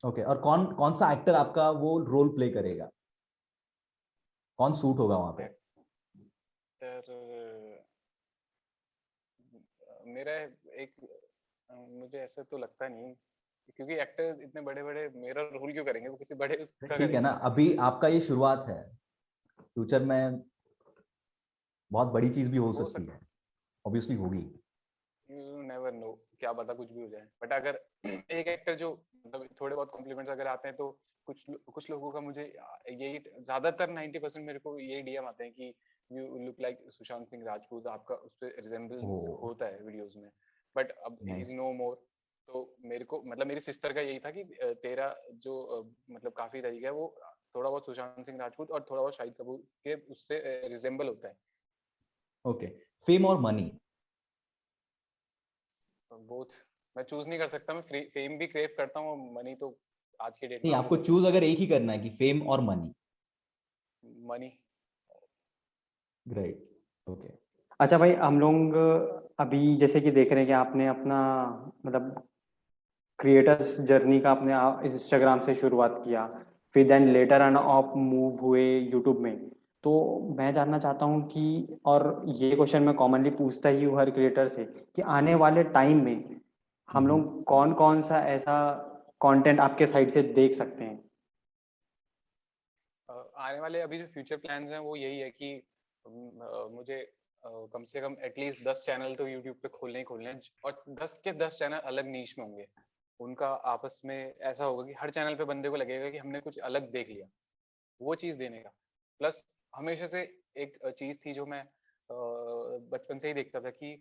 ओके, और कौन कौन सा एक्टर आपका वो रोल प्ले करेगा, कौन सूट होगा वहां पे? एक्टर मेरा एक मुझे ऐसा तो लगता नहीं, क्योंकि एक्टर्स इतने बड़े बड़े मेरा रोल क्यों करेंगे, वो किसी बड़े उसका ठीक है ना, करेंगे। अभी आपका ये शुरुआत है, फ्यूचर में बहुत बड़ी चीज भी हो हो सकती सकता, है, ऑब्वियसली होगी। यू नेवर नो, क्या पता कुछ भी हो जाए। बट अगर एक एक्टर जो मतलब थोड़े बहुत कॉम्प्लीमेंट्स अगर आते हैं तो कुछ लोगों का मुझे यही ज्यादातर 90% मेरे को यही डीएम आते हैं कि you look like Sushant Singh Rajput, आपका उस पर रिजेम्बलेंस ओ होता है वीडियोस में, बट अब इज नाइस। नो मोर। तो मेरे को मतलब मेरी सिस्टर का यही था कि तेरा जो मतलब काफी तरीका है वो थोड़ा बहुत सुशांत सिंह राजपूत और थोड़ा बहुत शाहिद कपूर के उससे रिजेम्बल होता है। ओके, फेम और मनी? बोथ। मैं चूज नहीं कर सकता, मैं फेम भी क्रेव करता हूँ, मनी तो आज की डेट नहीं, में आपको मिल चूज जाता अगर एक ही करना है कि फेम और मनी? है। मनी। ग्रेट। ओके। अच्छा भाई, हम लोग अभी जैसे कि देख रहे हैं कि आपने अपना मतलब क्रिएटर्स जर्नी का आपने इंस्टाग्राम से शुरुआत किया, फिर देन लेटर ऑन आप मूव हुए यूट्यूब में। तो मैं जानना चाहता हूँ कि, और ये क्वेश्चन मैं कॉमनली पूछता ही हूँ हर क्रिएटर से, कि आने वाले टाइम में हम लोग कौन कौन सा ऐसा कंटेंट आपके साइड से देख सकते हैं? आने वाले अभी जो फ्यूचर प्लान्स हैं वो यही है कि मुझे कम से कम एटलीस्ट 10 चैनल तो यूट्यूब पे खोलने ही खोलने हैं, और 10 के 10 चैनल अलग नीश में होंगे। उनका आपस में ऐसा होगा कि हर चैनल पे बंदे को लगेगा कि हमने कुछ अलग देख लिया, वो चीज देने का। प्लस हमेशा से एक चीज थी जो मैं बचपन से ही देखता था कि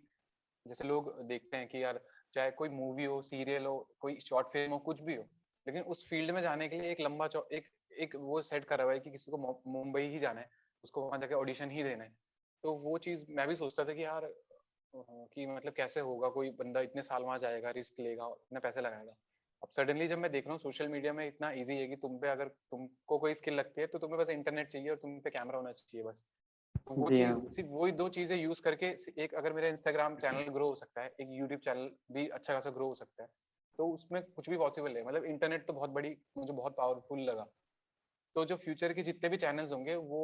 जैसे लोग देखते हैं कि यार चाहे कोई मूवी हो, सीरियल हो, कोई शॉर्ट फिल्म हो, कुछ भी हो, लेकिन उस फील्ड में जाने के लिए एक लंबा एक वो सेट करा हुआ है कि किसी को मुंबई ही जाना है, उसको वहां जाके ऑडिशन ही देना है। तो वो चीज मैं भी सोचता था कि यार कि मतलब कैसे होगा, कोई बंदा इतने साल वहां जाएगा, रिस्क लेगा, इतने पैसे लगाएगा। अब सडनली जब मैं देख रहा हूँ सोशल मीडिया में इतना इजी है कि तुम पे अगर तुमको कोई स्किल लगती है तो तुम्हें बस इंटरनेट चाहिए और तुम पे कैमरा होना चाहिए बस। तो वो जी चीज, हाँ। सिर्फ वही दो चीजें यूज करके एक अगर मेरा इंस्टाग्राम चैनल ग्रो हो सकता है, एक यूट्यूब चैनल भी अच्छा खासा ग्रो हो सकता है, तो उसमें कुछ भी पॉसिबल है। मतलब इंटरनेट तो बहुत बड़ी, मुझे बहुत पावरफुल लगा। तो जो फ्यूचर के जितने भी चैनल्स होंगे वो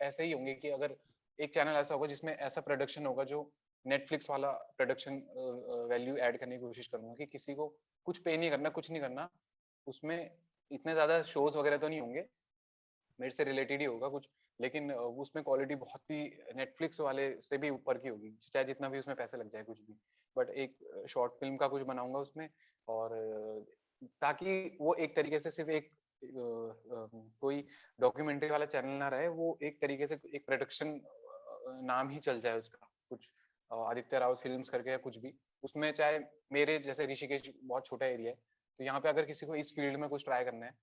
ऐसे ही होंगे कि अगर एक चैनल ऐसा होगा जिसमें ऐसा प्रोडक्शन होगा जो नेटफ्लिक्स वाला प्रोडक्शन वैल्यू ऐड करने की कोशिश करूंगा, कि किसी को कुछ पे नहीं करना, कुछ नहीं करना उसमें। इतने ज्यादा शोज वगैरह तो नहीं होंगे, मेरे से रिलेटेड ही होगा कुछ, लेकिन उसमें क्वालिटी बहुत ही नेटफ्लिक्स वाले से भी ऊपर की होगी, चाहे जितना भी उसमें पैसे लग जाए कुछ भी। बट एक शॉर्ट फिल्म का कुछ बनाऊंगा उसमें, और ताकि वो एक तरीके से सिर्फ एक कोई डॉक्यूमेंट्री वाला चैनल ना रहे, वो एक तरीके से एक प्रोडक्शन नाम ही चल जाए उसका, कुछ आदित्य राव फिल्म्स करके या कुछ भी। उसमें चाहे मेरे जैसे ऋषिकेश बहुत छोटा एरिया है, तो यहाँ पे अगर किसी को इस फील्ड में कुछ ट्राई करना है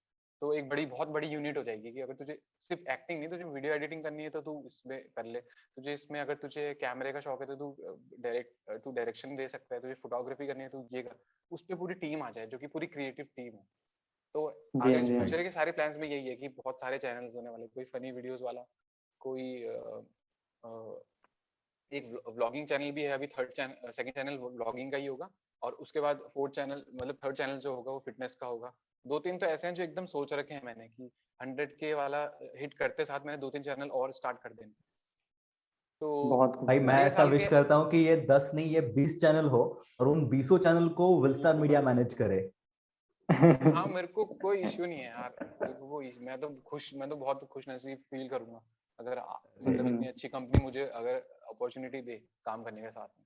तो एक बहुत बड़ी यूनिट हो जाएगी कि अगर तुझे सिर्फ एक्टिंग नहीं, तुझे वीडियो एडिटिंग करनी है तो तू इसमें कर ले, तुझे इसमें अगर तुझे कैमरे का शौक है तो तू डायरेक्शन दे सकता है, तुझे फोटोग्राफी करनी है तो ये कर। उस पर पूरी टीम आ जाए जो कि पूरी क्रिएटिव टीम है। तो जी आगे हाँ। जी हाँ। फ्यूचर के सारे प्लान्स में यही है कि बहुत सारे चैनल्स होने वाले, कोई फनी वीडियोस वाला, कोई एक व्लॉगिंग चैनल भी है अभी, third channel, second channel vlogging का ही होगा, और उसके बाद फोर्थ चैनल मतलब थर्ड चैनल जो होगा वो फिटनेस का होगा। दो तीन तो ऐसे हैं जो एकदम सोच रखे हैं मैंने कि 100K वाला हिट करते साथ मैंने दो तीन चैनल और स्टार्ट कर देने। तो बहुत भाई मैं खूबसूरत। ऐसा अगले साल विश के करता हूँ कि ये 10 नहीं, ये 20 चैनल हो और उन 20 चैनल को विलस्टार बिल्कुल मीडिया भाई मैनेज बिल्कुल। करे। हाँ मेरे को कोई इश्यू नहीं है यार, मेरे को कोई, मैं तो बहुत खुश नसीब फील करूंगा अगर मतलब इतनी अच्छी कंपनी मुझे अगर अपॉर्चुनिटी दे काम करने के साथ में।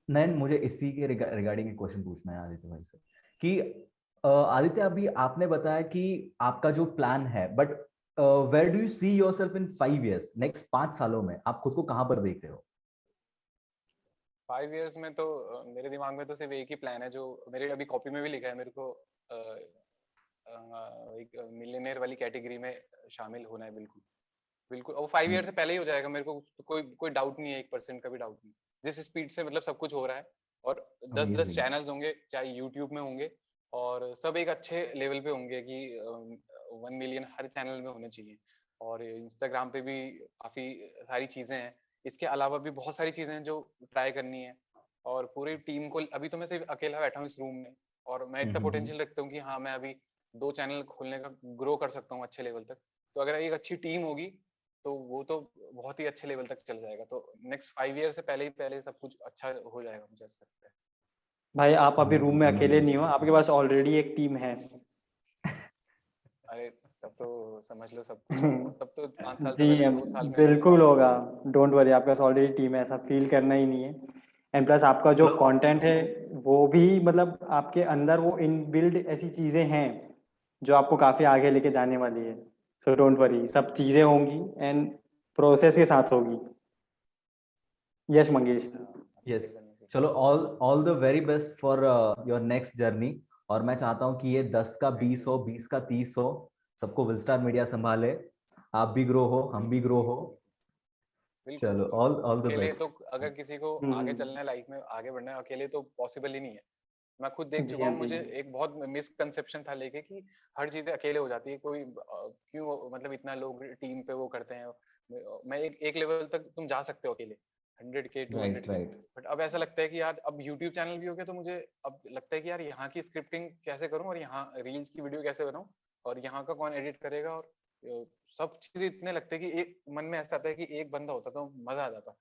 नयन, मुझे इसी के रिगार्डिंग एक क्वेश्चन पूछना है आदित्य भाई से कि आदित्य, अभी आपने बताया कि आपका जो प्लान है, but where do you see yourself in 5 years, next 5 सालों में आप खुद को कहां पर देख रहे हो? 5 years में तो मेरे दिमाग में तो सिर्फ एक ही प्लान है जो मेरे अभी कॉपी में भी लिखा है, मेरे को एक मिलियनेयर वाली कैटेगरी में शामिल होना है, बिल्कुल बिल्कुल। और 5 years से पहले ही हो जाएगा, मेरे को कोई कोई डाउट नहीं है, 1% का भी डाउट नहीं। जिस स्पीड से मतलब सब कुछ हो रहा है, और 10-10 अमेजिंग। चैनल्स होंगे चाहे यूट्यूब में होंगे, और सब एक अच्छे लेवल पे होंगे कि 1 मिलियन हर चैनल में होने चाहिए। और इंस्टाग्राम पे भी काफी सारी चीजें हैं, इसके अलावा भी बहुत सारी चीजें हैं जो ट्राई करनी है। और पूरी टीम को, अभी तो मैं सिर्फ अकेला बैठा हूँ इस रूम में, और मैं इतना पोटेंशियल रखता हूँ कि हाँ मैं अभी 2 चैनल खोलने का ग्रो कर सकता हूँ अच्छे लेवल तक। तो अगर एक अच्छी टीम होगी तो वो तो बहुत ही अच्छे लेवल तक चल जाएगा, तो नेक्स्ट 5 year से पहले सब कुछ अच्छा हो जाएगा, मुझे ऐसा लगता है। भाई आप अभी रूम अमेजिंग में अकेले अमेजिंग। नहीं हो, आपके पास ऑलरेडी एक टीम है। अरे तब तो समझ लो सब कुछ होगा, तब तो 5 साल से जी पहले 2 साल में हो जाएगा। बिल्कुल होगा। डोंट वरी, आपके पास ऑलरेडी टीम है, ऐसा फील करना ही नहीं है। एंड प्लस आपका जो कंटेंट है वो भी मतलब आपके अंदर वो इनबिल्ड ऐसी चीजें हैं जो आपको काफी आगे लेके जाने वाली है। सो डोंट वरी, सब चीजें होंगी एंड प्रोसेस के साथ होगी। यस मंगेश। यस, चलो all the very best for your next journey. और मैं चाहता हूँ कि ये 10 का 20 हो, 20 का 30 हो, सबको विलस्टार मीडिया संभाले, आप भी ग्रो हो, हम भी ग्रो हो। चलो ऑल द अकेले बेस्ट। तो अगर किसी को आगे चलना है लाइफ में, आगे बढ़ना है, अकेले तो पॉसिबल ही नहीं है। मैं खुद देख जी चुका हाँ, हूँ, जी मुझे हाँ। एक बहुत मिसकंसेप्शन था लेके कि हर चीजें अकेले हो जाती है। कोई क्यों मतलब इतना लोग टीम पे वो करते हैं। मैं एक लेवल तक तुम जा सकते हो अकेले, 100K 200K, राइट। बट अब ऐसा लगता है कि यार अब यूट्यूब चैनल भी हो गया तो मुझे अब लगता है कि यार यहाँ की स्क्रिप्टिंग कैसे करूँ और यहाँ रील्स की वीडियो कैसे बनाऊँ और यहाँ का कौन एडिट करेगा और सब चीजें इतने लगते हैं कि एक मन में ऐसा आता है कि एक बंदा होता तो मजा आ जाता।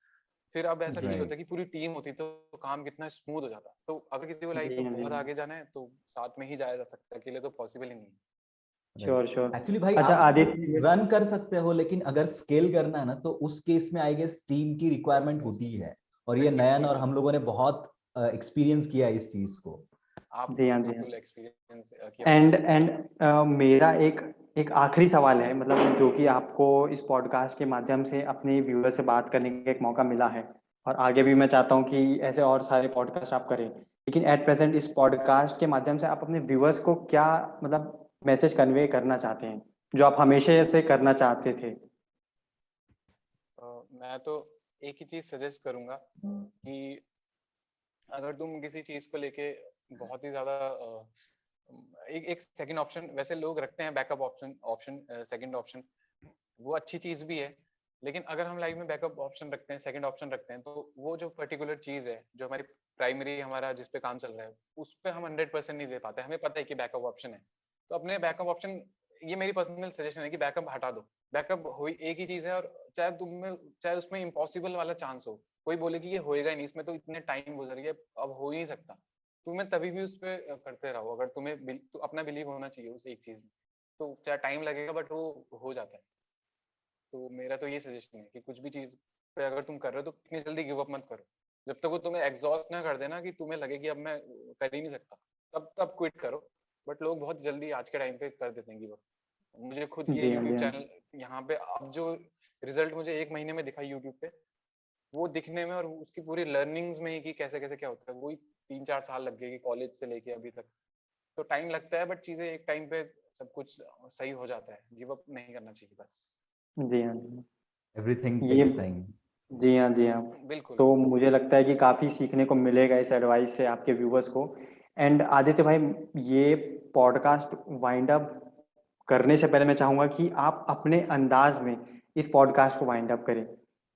फिर अब ऐसा फील होता है कि पूरी टीम होती तो काम कितना स्मूथ हो जाता। तो अगर किसी को लाइफ जी में हाँ, जी बहुत हाँ। आगे जाना है तो साथ में ही जाया जा सकता है, अकेले तो पॉसिबल ही नहीं है। Sure sure. एक्चुअली भाई अच्छा आप आदित्य। रन कर सकते हो, लेकिन अगर स्केल करना है ना तो उस केस में आई गेस टीम की रिक्वायरमेंट होती है। और ये नयन और हम लोगों ने बहुत एक्सपीरियंस किया है इस चीज को। जी हाँ, आपने जी हाँ। फुल एक्सपीरियंस किया एंड मेरा एक आखिरी सवाल है, मतलब जो कि आपको इस पॉडकास्ट के माध्यम से अपने व्यूअर से बात करने का एक मौका मिला है, और आगे भी मैं चाहता हूँ कि ऐसे और सारे पॉडकास्ट आप करें, लेकिन एट प्रेजेंट इस पॉडकास्ट के माध्यम से आप अपने व्यूअर्स को क्या मतलब मैसेज कन्वे करना चाहते हैं जो आप हमेशा से करना चाहते थे? मैं तो एक ही चीज सजेस्ट करूंगा कि अगर तुम किसी चीज को लेके बहुत ही ज्यादा एक सेकंड ऑप्शन वैसे लोग रखते हैं, बैकअप ऑप्शन सेकंड ऑप्शन, वो अच्छी चीज भी है। लेकिन अगर हम लाइफ में बैकअप ऑप्शन रखते हैं, सेकंड ऑप्शन रखते हैं, तो वो जो पर्टिकुलर चीज है जो हमारी प्राइमरी हमारा जिस पे काम चल रहा है उस पे हम 100% नहीं दे पाते। हमें पता है कि बैकअप ऑप्शन है, तो अपने बैकअप ऑप्शन, ये मेरी पर्सनल सजेशन है कि बैकअप हटा दो। बैकअप हो एक ही चीज है, और चाहे उसमें इम्पॉसिबल वाला चांस हो, कोई बोले कि ये होएगा ही नहीं, इसमें तो इतने टाइम गुजर गया, अब हो ही नहीं सकता, तुम्हें तभी भी उस पर करते रहो। अगर तुम्हें तो अपना बिलीव होना चाहिए उस एक चीज में, तो चाहे टाइम लगेगा बट वो हो जाता है। तो मेरा तो ये सजेशन है कि कुछ भी चीज पे अगर तुम कर रहे हो तो इतनी जल्दी गिव अप मत करो। जब तक वो तुम्हें एग्जॉस्ट ना कर देना कि तुम्हें लगे कि अब मैं कर ही नहीं सकता, तब क्विट करो। बट लोग बहुत जल्दी आज के टाइम पे कर देते हैं गिव अप। मुझे खुद ये जी हाँ, जी यूट्यूब हाँ। चैनल यहाँ पे अब जो रिजल्ट मुझे 1 महीने में दिखा यूट्यूब पे, वो दिखने में और उसकी पूरी लर्निंग्स में ही कि कैसे कैसे क्या होता है, वही 3-4 साल लग गए कॉलेज से लेके अभी तक। तो टाइम लगता है बट चीजें एक टाइम पे सब कुछ सही हो जाता है। गिव अप नहीं करना चाहिए बस। जी हाँ, जी हाँ। एवरीथिंग ये टेक्स टाइम। जी हाँ, जी हाँ। बिल्कुल। तो मुझे लगता है कि काफ़ी सीखने को मिलेगा इस एडवाइस से आपके व्यूवर्स को। एंड आदित्य भाई, ये पॉडकास्ट वाइंड अप करने से पहले मैं चाहूँगा कि आप अपने अंदाज में इस पॉडकास्ट को वाइंड अप करें।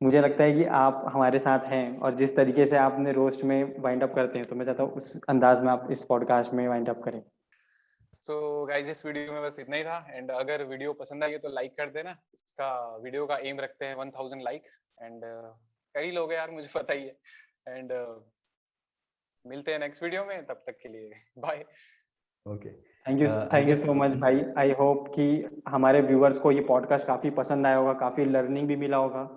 मुझे लगता है कि आप हमारे साथ हैं और जिस तरीके से आपने रोस्ट में वाइंड अप करते हैं, तो मैं चाहता हूँ उस अंदाज में आप इस पॉडकास्ट में वाइंड अप करें। सो गाइस, इस वीडियो में बस इतना ही था। एंड अगर वीडियो पसंद आई है तो लाइक कर देना। इसका वीडियो का एम रखते हैं 1000 लाइक। एंड कर ही लोगे यार, मुझे पता ही है। एंड मिलते हैं नेक्स्ट वीडियो में, तब तक के लिए bye. Okay, thank you so much भाई। आई होप कि हमारे व्यूअर्स को ये पॉडकास्ट काफ़ी पसंद आया होगा, काफ़ी लर्निंग भी मिला होगा।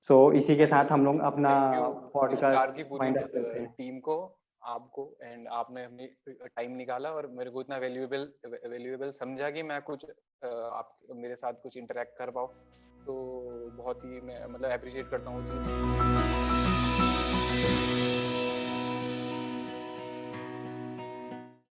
सो इसी के साथ हम लोग अपना थैंक यू विलस्टार की पॉडकास्ट पूरी वाइंड अप करते हैं। टीम को, आपको। एंड आपने अपनी टाइम निकाला और मेरे को इतना वैल्यूएबल समझा कि मैं कुछ आप मेरे साथ कुछ इंटरेक्ट कर पाओ। तो बहुत ही मैं मतलब अप्रिशिएट करता हूँ वो चीज़।